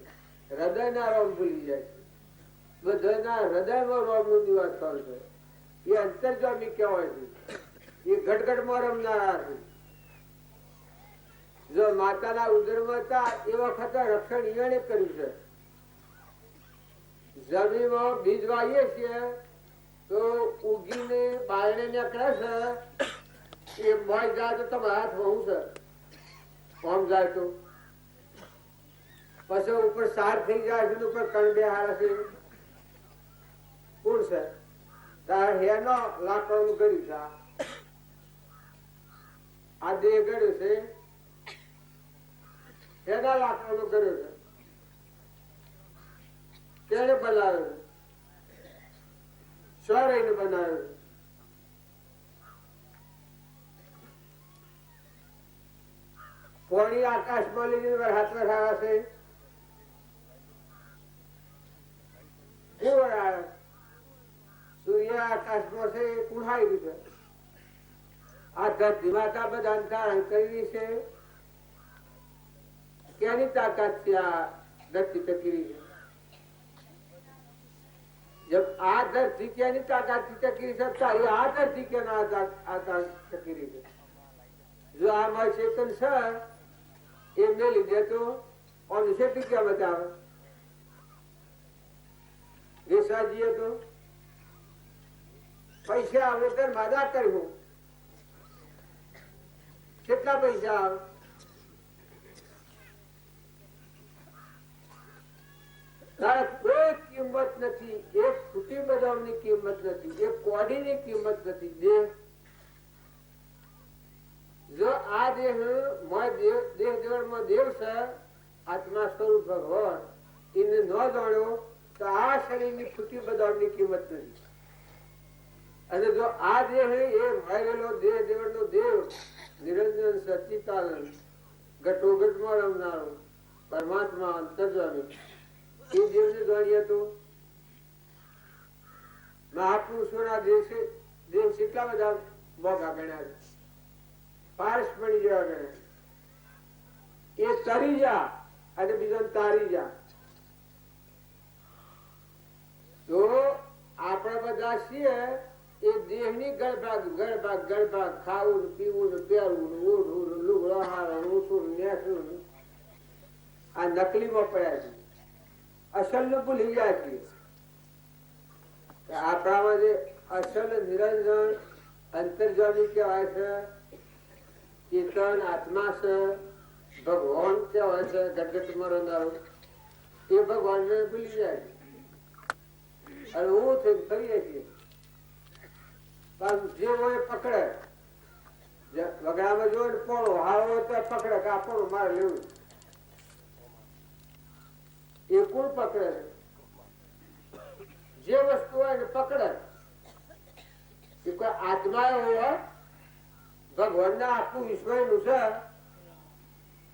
હૃદયના રોમ ભૂલી જાય છે, બધાના હૃદયમાં રોમ નું નિવાસ થાય છે. એ અંતર્જામી કહેવાય છે. એ ગટગટમાં રમનારા છે. જો માતાના ઉદરમાં હતા એ વખતે રક્ષણ ઈયણે કર્યું છે. જમીનમાં બીજ વાવીએ છીએ તો ઉગીને બારણે નીકળે છે, એ મોય જાય તો તમારા હાથ વહુ છે, આમ જાય તો પછી ઉપર સાર થઈ જાય છે, ઉપર કણ બે હાર છે. કોણ છે? તાર હેનો લાકડાનું ગળ્યું છે, આ દેહ ગળ્યું છે, એના લાકડાનું ગળ્યું છે. તેને બનાવ્યું છે, સ્વરને બનાવ્યું છે. પોણી આકાશમાં લઈને હાથ વસાવા છે. સૂર્ય આકાશમાં છે, કુહાઈ દીધો. આ ધરતી માતા બધા ધારણ કરી છે. કેની તાકાત છે આ ધરતી ટકી છે? जब આ ધરતી કેની તાકાત થી ટકી શકતા એ આ ધરતી કેના આકાશ ટકી રહી છે? જો આ માં ચેતન છે એ મેલી દે તો ઓની શેટી ક્યાં બતાવે? દેશાજીએ તો પૈસા આવે તો મજા કર્યું. કેટલા પૈસા આવે? કોઈ કિંમત નથી. એક ફૂટી બદામની કિંમત નથી, એક કોડીની કિંમત નથી. દેહ જો આ દેહ દેહ દેવળમાં દેવ છે, આત્મા સ્વરૂપ ભગવાન, એને ન જાણ્યો તો આ શરીરની ફૂટી બદામની કિંમત નથી. અને જો આ દેહ એ ભરેલો દેહ દેવળનો દેવ નિરંજન સચ્ચિદાનંદ ઘટોઘટમાં રમનારો પરમાત્મા અંતર્જામી એ દેવને જાણીએ તો મહાપુરુષોના દેવ કેટલા બધા મોગા ગણ્યા છે, પારસ બની જેવા ગણ્યા. એ તરી જા અને બીજા તારી જા. તો આપણે બધા છીએ એ દેહની ગળભાગ ખાવું, પીવું, પહેરવું, ઓઢવું, લુગડો હારવું, ઊંચું, નેસું આ નકલીમાં પડ્યા છે. અસલ નું ભૂલી જાય છે. આપણામાં જે અસલ નિરંજન અંતર્જામી કહેવાય છે, ચેતન આત્મા છે, ભગવાન કહેવાય છે, ગટગટમાં રહેનારો, એ ભગવાનને ભૂલી જાય છે. અને હું થઈ ફરીએ છીએ જે હોય પકડે. વગડામાં જો પોળો હારો તો પકડે કે આ પોળું મારે લેવું. એ કોણ પકડે? જે વસ્તુ હોય ને પકડે. એ કોઈ આત્મા હોય, ભગવાન ના આખું વિશ્વ નું છે,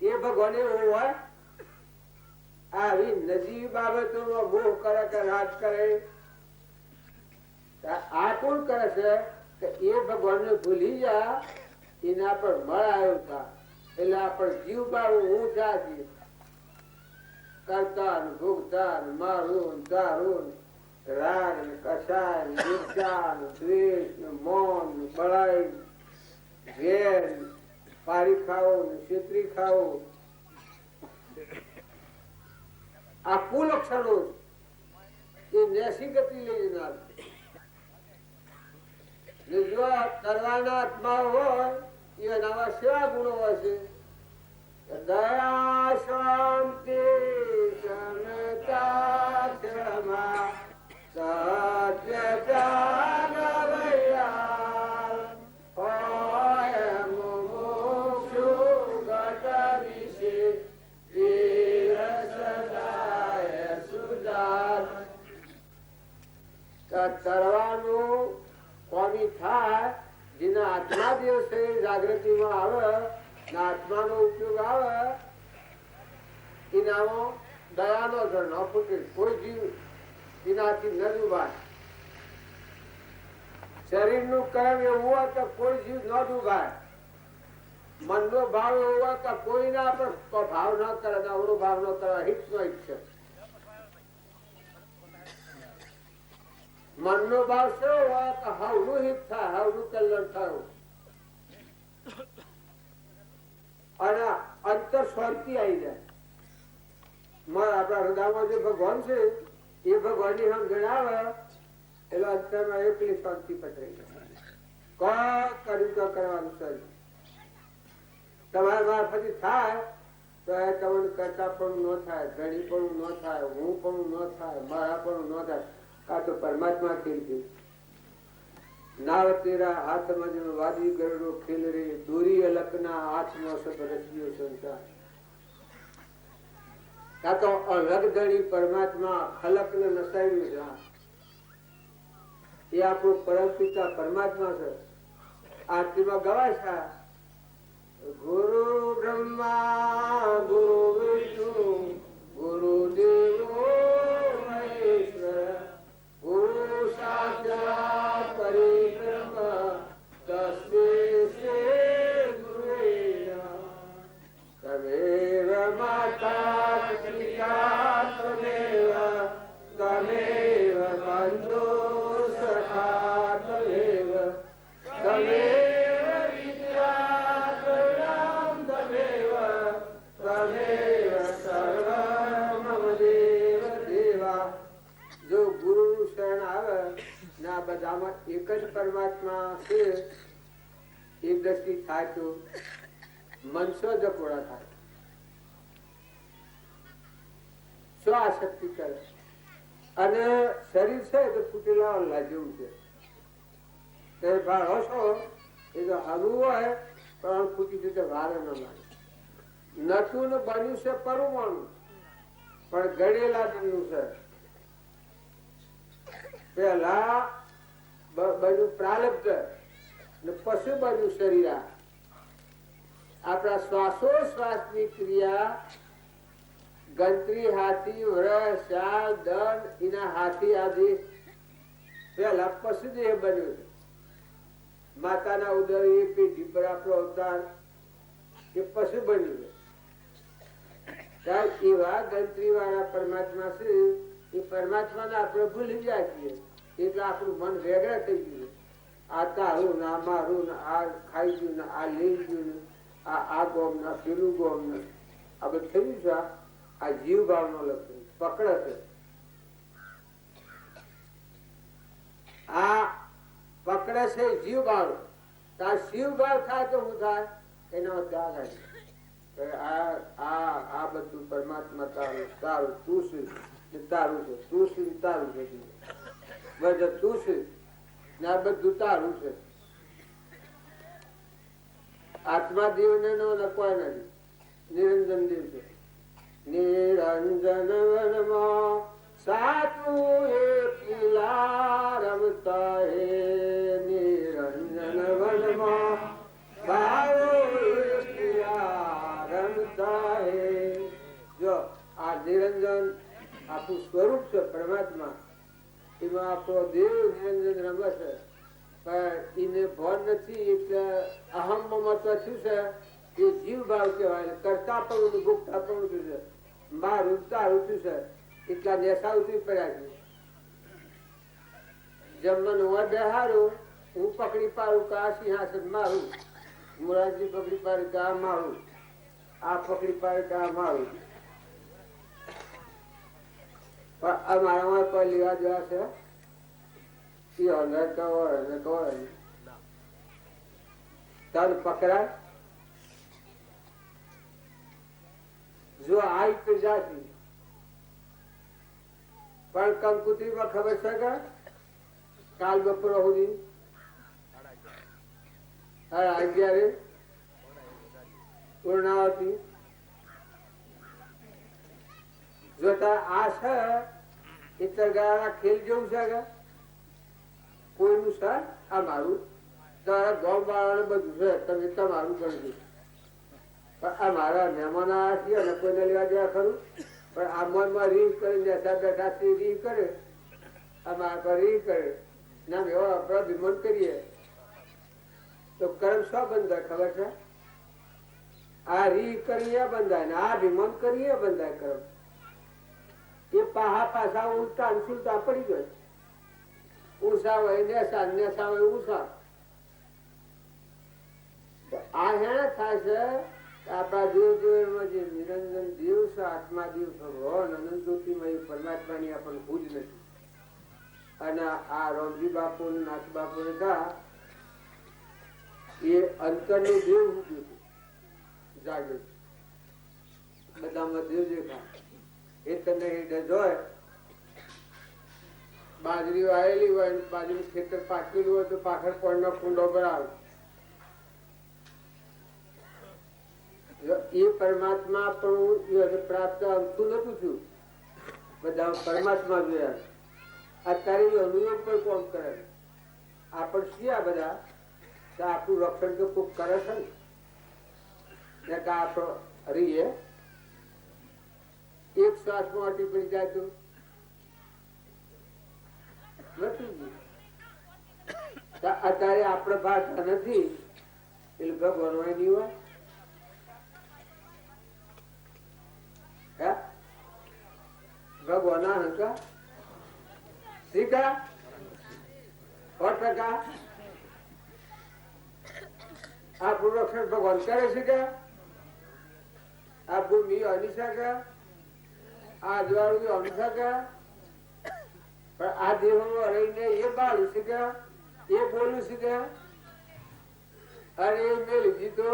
એ ભગવાન એવું હોય. આવી નજીવી બાબતોમાં મોહ કરે કે રાજ કરે. આ કોણ કરે છે કે એ ભગવાન ને ભૂલી જા, એના પર મળ આવ્યો था એટલે આપણે જીવ બાળું હું જાતી કરતા ભોગતા મારું તારું રાગ કસાય ઈર્ષા દ્વેષ મૌન બળાઈ ઘેર પારી ખાવો છેતરી ખાવો, આ કુલક્ષણો. એ નેસી ગતિ લઈ જનાર. જો તરવાના આત્મા હોય એનામાં સેવા ગુણો હોય છે. દયા, શાંતિ, સમતા, ક્ષમા, સત્ય, ત્યાગ, વૈરાગ, હોય મુમુક્ષુ, ગત વિશે, વીર સદાય સુદાર. તરવાનું કોની થાય જેના આત્મા દિવસે જાગૃતિમાં આવે, આત્માનો ઉપયોગ આવે, એનામાં દયાનો ઝરણો ફૂટે. કોઈ જીવ એનાથી ન ડૂબાય. શરીરનું કર્મ એવું હોય તો કોઈ જીવ ન ડૂબાય. મનનો ભાવ એવો હોય તો કોઈના પર ભાવ ન કરે, અવરો ભાવ ન કરે, હિત નો ઈચ્છે. મનનો ભાવ શું હોય તો હવનું હિત થાય, હવનું કલ્યાણ થયું અને અંતર શાંતિ આવી જાય. આપણા હૃદયમાં જે ભગવાન છે એ ભગવાનની સમજણ આવે એટલે અંતરમાં એકલી શાંતિ પથરાઈ જાય. કોઈ કર્યું તો કરવાનું શરીર તમારા મારફતી થાય તો એ તમને કરતા પણ ન થાય, ધણી પણ ન થાય, હું પણ ન થાય, મારા પણ ન થાય. આ તો પરમાત્મા ખેલ છે. નાવ તેરા હાથમાં જેમ વાદી ગરડો ખેલ રે, દોરી અલકના હાથમાં સત રચ્યો સંસાર. આ તો અલગ ધણી પરમાત્મા ખલક ને નસાવ્યું છે. એ આપણું પરમ પિતા પરમાત્મા છે. આરતીમાં ગવાય છે ગુરુ બ્રહ્મા ગુરુ વિષ્ણુ ગુરુ દેવો મહેશ્વર ગુરુ સાક્ષાત પરિબ્રહ્મ તસ્મૈ શ્રી ગુરવે નમઃ. તમેવ માતા પિતા તમેવ તમેવ બંધુ સખા તમેવ તમેવ વિદ્યા પ્રણામ તમેવ તમેવ સર્વં મમ દેવ દેવા. જો ગુરુ શરણ આવે ને આ બધામાં એક જ પરમાત્મા છે એ દ્રષ્ટિ થાય તો મનસો જપોડા થાય. શું આસક્તિ કરે અને શરીર છે તો ફૂટેલા અલ્લા જેવું છે. એ ભાડો છો એ તો હરવું હોય પણ ફૂટી જતે વાર ન લાગે. નતું ને બન્યું છે પરમાણુ પણ ગળેલા બન્યું છે. પેલા બન્યું પ્રાલબ્ધ ને પછી બન્યું શરીર. આપણા શ્વાસોશ્વાસની ક્રિયા ગંત્રી, હાથી, વ્રસ, શાલ, દંડ એના હાથી આદિ પેલા પછી જ એ બન્યું છે. માતાના ઉદય એ પેઢી પર આપણો અવતાર એ પછી બન્યું છે. એવા ગંત્રી વાળા પરમાત્મા છે એ પરમાત્માને આપણે ભૂલી જાય છીએ એટલે આપણું મન વેગળા થઈ ગયું. આ તારું ને આ મારું ને આ ખાઈ ગયું ને આ લઈ ગયું ને આ ગોમ ના પેલું ગોમ ને આ બધું થયું છે. આ જીવ ભાવ નો લક્ષણ પકડે છે. આ પકડે છે જીવ ભાવ. આ શિવ ભાવ થાય તો શું થાય? એનો ત્યાગ આ બધું પરમાત્મા તારું તારું તું શું તારું છે, તું શું તારું છે, બધું તું શું ને આ બધું તારું છે. આત્મા દેવ ને કોઈ નથી. નિરંજન દેવ છે. નિરંજન વનમાં સાતું એકલા રમતા હે. નિરંજન વનમાં સારો એકલા રમતા હે. જો આ નિરંજન આપણું સ્વરૂપ છે પરમાત્મા. એમાં આપણો દેવ નિરંજન રમે છે પણ એને ભાન નથી એટલે અહમ મમત્વ શું છે એ જીવ ભાવ કહેવાય. કરતા પણ ભોગતા પણ છે. મારું તારું શું છે એટલા નેશા ઉતરી પડ્યા છે. જમવાનું હોય બેહારું હું પકડી પાડું કે આ સિંહાસન મારું, મુરારજી પકડી પાડે કે આ મારું, આ પકડી પાડે કે આ મારું. પણ આ મારામાં કોઈ લેવા જેવા છે એ હંડર કવર તન પકડાય જો આ પ્રજાતિ પણ કંકુત્રીમાં ખબર છે કે કાલ બપોર સુધી 11 પૂર્ણાવતી જોતા આ છે ઇતરગાળાના ખેલ જેવું છે કે કોઈનું છે આ મારું તારા ગામ વાળાને બધું છે તમે તમારું ગણજો પણ આ મારા મહેમાન આવ્યા છીએ અને કોઈને લેવા દેવા ખરું પણ આ મનમાં રીહ કરીને બેઠા બેઠા રીહ કરે આ મારા પર રીહ કરે નામ એવા આપણા વિમન કરીએ તો કર્મ શું બંધાય ખબર છે આ રીહ કરીએ બંધાય ને આ વિમન કરીએ બંધાય કર્મ એ પાછા ઉલટા સુલટા પડી ગયો ઊંસા હોય નેસા નેસા હોય ઊંસા આ હેને થાય છે આપણા દેવ દેવમાં જે નિરંજન દેવ છે આત્મા દેવ ભગવાન અનંત જ્યોતિમય પરમાત્માની આપણને ભૂજ નથી અને આ રોમજી બાપુ નાથ બાપુ હતા એ અંતરનું દેવ ઉગ્યું જાગ્યું બધામાં દેવ દેખા એ તને જોય બાજરી વાયેલી હોય બાજરી ખેતર પાકેલું હોય તો પાછળ પડનો કુંડો ભરાવે એ પરમાત્મા પણ પ્રાપ્ત અમથું નતું થયું બધા પરમાત્મા જોયા અત્યારે અનુયોગ પર કોમ કરે આપણ છીએ આ બધા આપણું રક્ષણ તો કોક કરે છે ને કે આપણો હરીએ એક શ્વાસમાં અટી પડી જાય તો અત્યારે આપણે ભાષા નથી એટલે ભગવાન હોય નહીં હોય ભગવાન હંકા શીખા 100% આપણું રક્ષણ ભગવાન કરે છે કે આ ભૂમિ હની શકે આ જ્વાળું હની શકે પણ આ દેહ રહીને એ બાળું શીખે એ બોલું શીખે અને એ મેં લીધી તો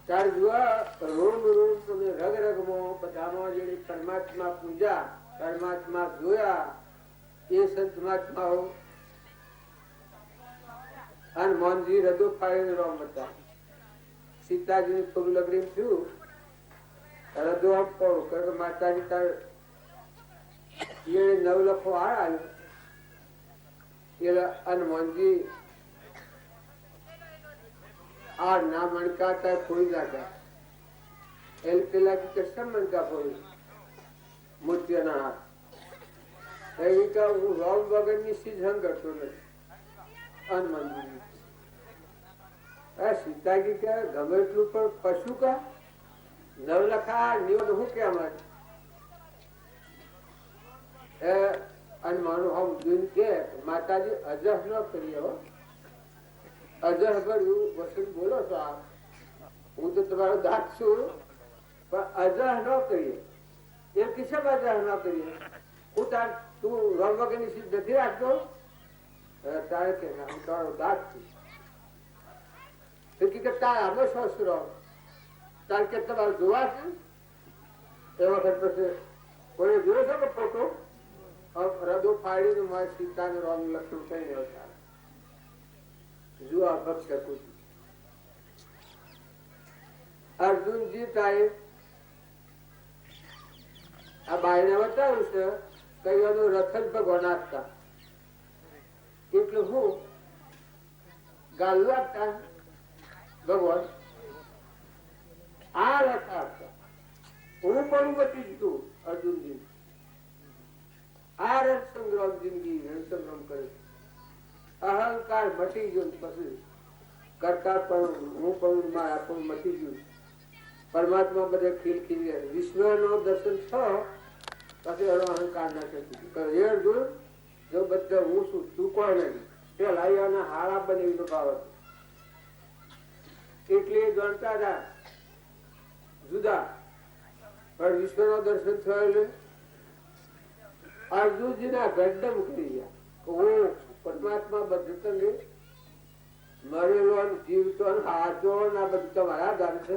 તાર જોવા રોમ રોમ તમે રગ રગમાં બધામાં જેની પરમાત્મા પૂજા પરમાત્મા જોયા એ સંત મહાત્માઓ અને મોનજી રદો ફાળીને રોમ હતા સીતાજી પગ લગડી થયું રદો આપો કારણ માતાજી તાર એ 9 લખો આવ્યો અને મોનજી આ ના મણકા થાય ફોડી નાખ્યા એ પેલા કૃષ્ણ મણકા ફોડી મૂર્તિઓના હાથ એવી કે હું રોમ વગરની સીઝન કરતો નથી અનમંજૂરી સીતાજી કે ગમે એટલું પણ પશુ કા નવલખા નિવડ હું કેમ અનમાનું હમ જોઈને કે માતાજી અજહ ન કરીએ હો અજહ ભર્યું વસન બોલો છો આપ હું તો તમારો દાંત છું પણ અજહ ન કરીએ એ કિસમ અજહ ન કરીએ હું તાર તું રોમ વગરની સીધ નથી રાખતો તારે કે હું તમારો દાંત છું તાર અમે શોષરો તાર કે તમારે જોવા છે એ વખત પછી કોઈ જોયો છે કે ફોટો રદો ફાડીને મારી સીતાને રોમ લખ્યું કઈ રહ્યો તારે જુआ ભક્ષ અર્જુનજી સાહેબ આ બાઈને બતાવ્યું છે કઈવાનું રથન ભગવાન આપતા એટલે હું ગાલું આપતા ભગવાન આ રથ આપતા હું પણ બચી જતું અર્જુનજી આ રથ સંગ્રામ જિંદગી રણ સંગ્રામ કરે અહંકાર મટી ગયો પછી કરતા પણ હું પણ મારા પણ મટી ગયું પરમાત્મા બધે ખીલ ખીલ વિશ્વ નો દર્શન પછી અહંકાર ના થતી જો બધા હું છું તું કોઈ નથી તે લાઈવાના હારા બની ભાવ એટલે ગણતા હતા જુદા પણ વિશ્વનો દર્શન થયો એટલે અર્જુનજીના ગંડમ કરી ગયા. હું પરમાત્મા બધું મરેલો જીવતો હાથો ના બધું તમારા દાન છે.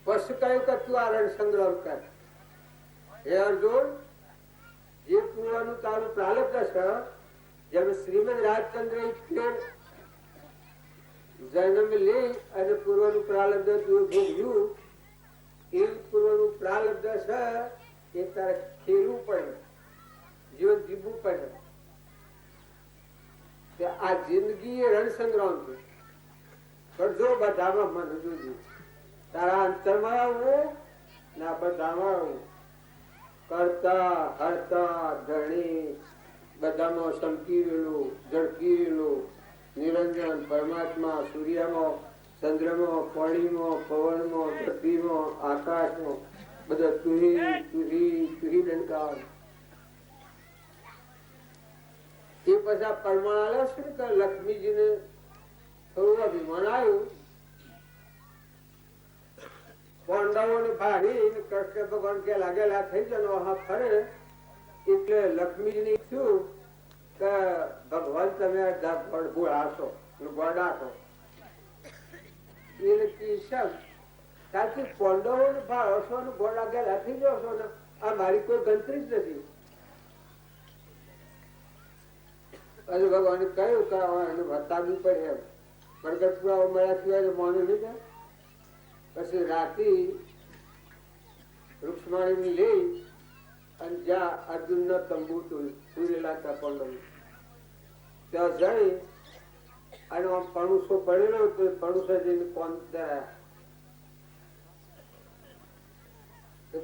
પછી કહ્યું કે તું આ રણ સંગ્રહ કર. હે અર્જુન, જે પૂર્વનું તારું પ્રારબ્ધ છે, જેમ શ્રીમદ રાજચંદ્ર જન્મ લઈ અને પૂર્વનું પ્રારબ્ધ તું ભોગવ્યું, એ પૂર્વનું પ્રારબ્ધ છે એ તારે ખેલવું પડે, જીવન જીવવું પડે. આ જિંદગી એ રણ સંગ્રામ છે. પણ જો બધામાં મન જોજો, તારા અંતરમાં આવવું ના બધામાં આવવું, કરતા હરતા ધણી બધામાં સમકી રહેલું, ઝડકી રહેલું, નિરંજન પરમાત્મા સૂર્યમાં, ચંદ્રમાં, પાણીમાં, પવનમાં, ધરતીમાં, આકાશમાં બધા તુહી તુહી તુહી ડંકાર. એ પછી આ પરમાણ આલે છે કે લક્ષ્મીજીને થોડું અભિમાન આવ્યું. પાંડવોને ભારી કૃષ્ણ ભગવાન કે લાગેલા થઈ જનો હા ફરે એટલે લક્ષ્મીજીને થયું કે ભગવાન તમે ગોળાશો ગોડાશો એટલે ત્યાંથી પાંડવોને ભાળશો ને ગોળ લાગેલા થઈ જશો ને આ મારી કોઈ ગણતરી જ નથી. પછી ભગવાને કહ્યું કે એને બતાવવું પડે એમ પ્રગટ પુરાવા મળ્યા સિવાય મોને નહીં જાય. પછી રાતે રૂક્ષ્મણી લઈ અને જ્યાં અર્જુન નો તંબુ પૂરેલા હતા પાંડવ ત્યાં જઈ અને પણુસો પડેલો તો પણુસો જઈને કોણ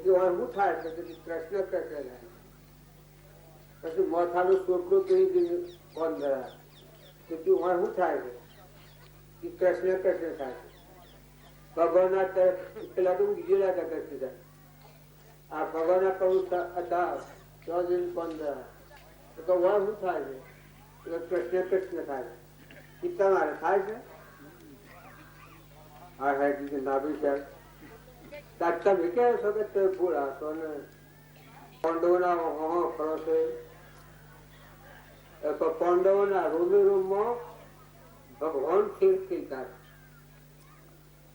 શું થાય કૃષ્ણ કૃષ્ણ. પછી મોથાનું સોટલું કહી કોણ ધરાય તો શું થાય છે કૃષ્ણ કૃષ્ણ થાય. ભગવાનના પેલા તો ગીજેલા હતા કૃષ્ણ. આ ભગવાનના પરુષ હતા ચોદીન 15 તો શું થાય છે કૃષ્ણ કૃષ્ણ થાય છે. તમારે થાય છે આ હેડ નાભી સાહેબ તમે કહે છો કે તે ભૂલા તો ને પાંડવોના કરો છો. પાંડવોના રૂમી રૂમમાં ભગવાન ખીલતા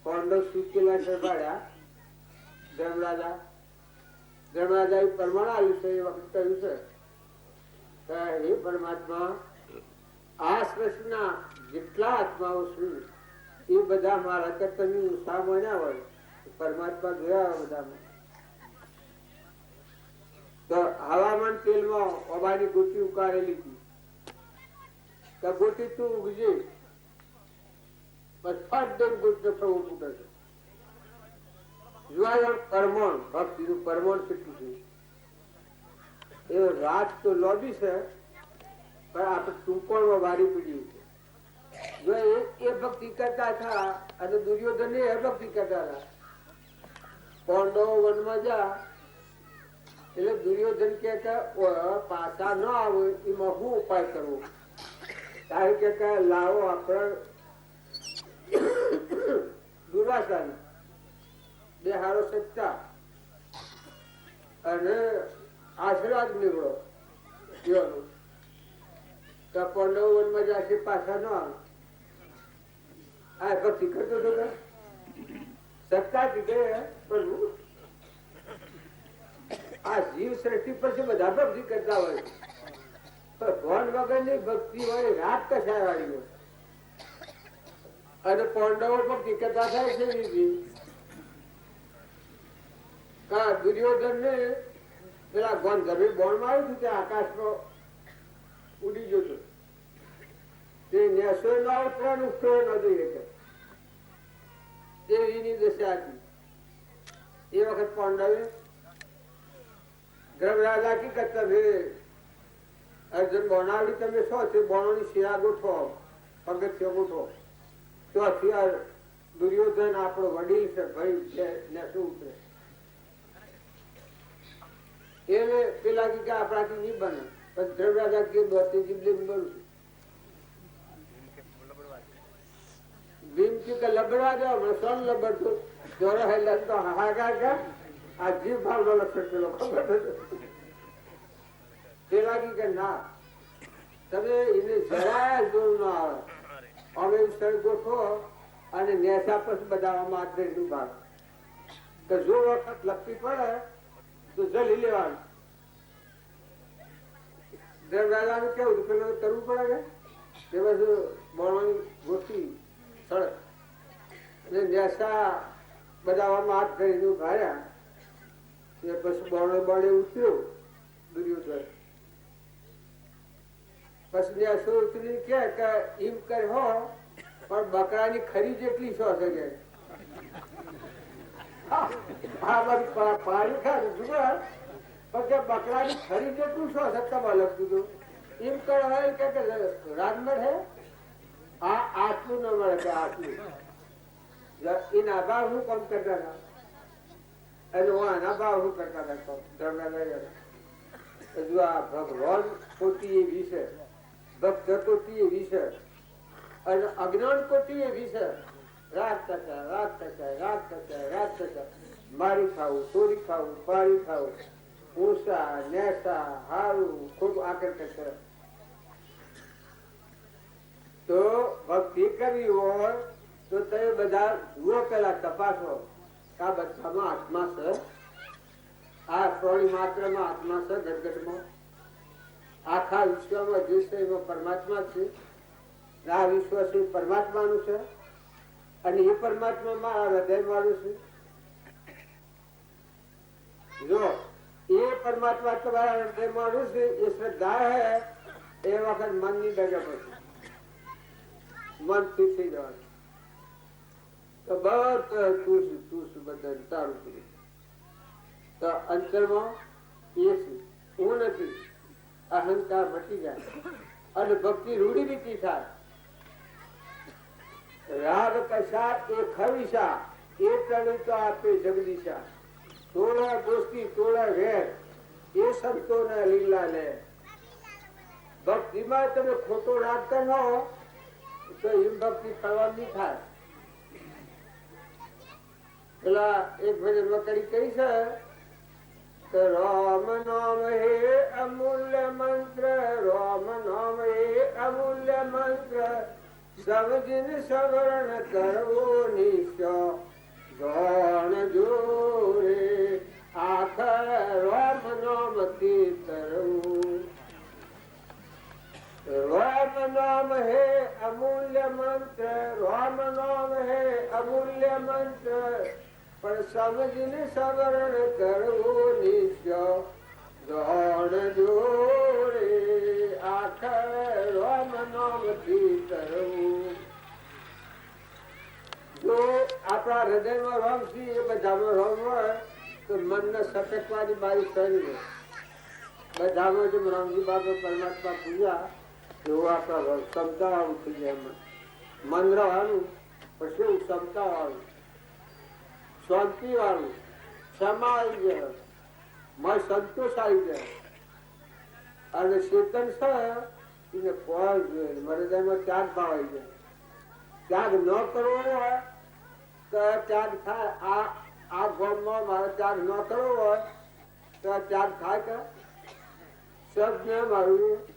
પાંડવ સુકેલા શરભાડ્યા. ધર્મરાજા એ પરમાણ આવ્યું છે એ વખત કહ્યું છે કે હે પરમાત્મા આ સૃષ્ટિના જેટલા આત્માઓ છે એ બધા મારા કરતા ઉત્સાહ બન્યા હોય. પરમાત્મા જોયા બધામાં તો હવામાન તેલમાં ઓબાની ગોટી ઉકાળેલી હતી તો ગોટી તું ઉગજે પરમણ ભક્તિ નું પરમણ કેટલું છે એ રાત તો લોબી છે પણ આપણે ટૂંકોણમાં વારી પડી છે. જો એ ભક્તિ કરતા હતા અને દુર્યોધન એ ભક્તિ કરતા હતા. પાંડવો વનમાં જા એટલે દુર્યોધન કે પાછા ન આવે એમાં શું ઉપાય કરવો. તારે કે લાવો આપણે દુર્વાસા બે હારો સત્તા અને આશીર્વાદ નીકળો તો પાંડવ વનમાં જશે પાછા ન આવે. આ ભક્તિ કરતો હતો સત્તા દીધે પણ આ જીવ સૃષ્ટિ પર બધા ભક્તિ કરતા હોય ભગવાન વગર ની ભક્તિ હોય રાત કસાય વાળી હોય. અને પાંડવો ભક્તિ કરતા થાય છે દુર્યોધન ને પેલા ગંધર્વી બોણ માં આવ્યું હતું આકાશમાં ઉડી જતો તે નેસો ના ઉતરવાનું ઉઠો ન જોઈએ દેવીની દશા હતી. એ વખત પાંડવે ગર્ભરાજા કી કરતા અર્જુન બોનાવડી તમે શું છે બોણોની શિરા ગોઠવો પગથિયો ગોઠવો તો દુર્યોધન આપણો વડીલ છે ભાઈ છે ને શું ઉતરે એને પેલા કે આપણાથી નહીં બને પણ ધર્મરાજા કે દોસ્તી જીબલી બનવું ભીમથી કે લબડવા દો સોન લબડતું જોરો હે લગતો હાહાકાર કર આ જીવ ભાવનો લક્ષણ પેલો ખબર તે લાગી કે ના તમે એને જરાય જોર ન આવે હવે સ્થળ ગોઠવો અને નેસા પછી બધામાં આદરેનું ભાગ કે જો વખત લપટી પડે તો જલી લેવાનું દરવાજાનું કેવું પેલું કરવું પડે કે તે બધું બોલવાની ગોઠવી સડક અને નેસા બધામાં હાથ ધરીનું ભાર્યા એ પછી બોણે બોણે ઉતર્યો દુર્યોધન પછી નેસો ઉતરી કે એમ કર હો પણ બકરાની ખરી જેટલી શો છે કે પાણી ખાધું પણ કે બકરાની ખરી જેટલું શો છે તમારે લખતું હતું એમ કર હોય કે રાજમર હે આ આટલું ન મળે કે આટલું એના ભાવ હું કમ કરતા હતા અને આના ભાવ હું કરતા હતા ધર્મ આ ભગવાન ખોટી એવી છે ભક્ત કોટી એવી છે અને અજ્ઞાન કોટી એવી છે રાત ટકા મારી ખાવું ચોરી ખાવું પાણી ખાવું ઊંસા નેસા હારું ખોટું આકર્ષક કરે તો ભક્તિ કરવી હોય તો તમે બધા જુઓ પેલા તપાસો આ બધામાં આત્મા છે આ થોડી માત્રમાં આત્મા છે ગટગટમાં આખા વિશ્વમાં જે છે એમાં પરમાત્મા છે આ વિશ્વ છે પરમાત્માનું છે અને એ પરમાત્મામાં આ હૃદય વાળું છે જો એ પરમાત્મા તમારા હૃદય વાળું છે એ શ્રદ્ધા હે એ વખત મનની ડગે પડશે મન થી થઈ જવાનું તો બસ તું બધા તારું કર્યું તો અંતરમાં એ છે હું નથી અહંકાર મટી જાય અને ભક્તિ રૂઢિરીતિ થાય રાગ કશા એ ખરીશા એ ટણી તો આપે જગદીશા તોડા દોસ્તી તોડા વેર એ સંતો ના લીલા લે ભક્તિમાં તમે ખોટો રાગ કરો તો એમ ભક્તિ ફળવાની થાય પેલા એક ભજન વકડી કહી છે રામ નામ હે અમૂલ્ય મંત્ર રામ નામ હે અમૂલ્ય મંત્ર સમજીન સવર્ણ કરવો નિશ્ચય જાણ જોરે આખર રામ નામ થી તરવું રામ નામ હે અમૂલ્ય મંત્ર રામ નામ હે અમૂલ્ય મંત્ર પણ સમજીને સવર્ણ કરવો નિશ્ચય જાણ જોરે આખર રામ નામ થી તરવું જો આપણા હૃદયમાં રામ છે એ બધામાં રામ હોય તો મનને સટકવાની બારી કરી બધામાં જેમ રામજી બાબા પરમાત્મા પૂજા એવું આપણા ક્ષમતા વાળું થઈ જાય મન રહેવાનું પછી ક્ષમતા વાળું શાંતિ વાળું ક્ષમા આવી જાય મન સંતોષ આવી જાય અને ચેતન છે એને ફળ જોઈએ મર્યાદામાં ત્યાગ ભાવ આવી જાય ત્યાગ ન કરવો હોય તો ત્યાગ થાય આ ગોમમાં મારે ત્યાગ ન કરવો હોય તો ત્યાગ થાય કે સબ ને મારું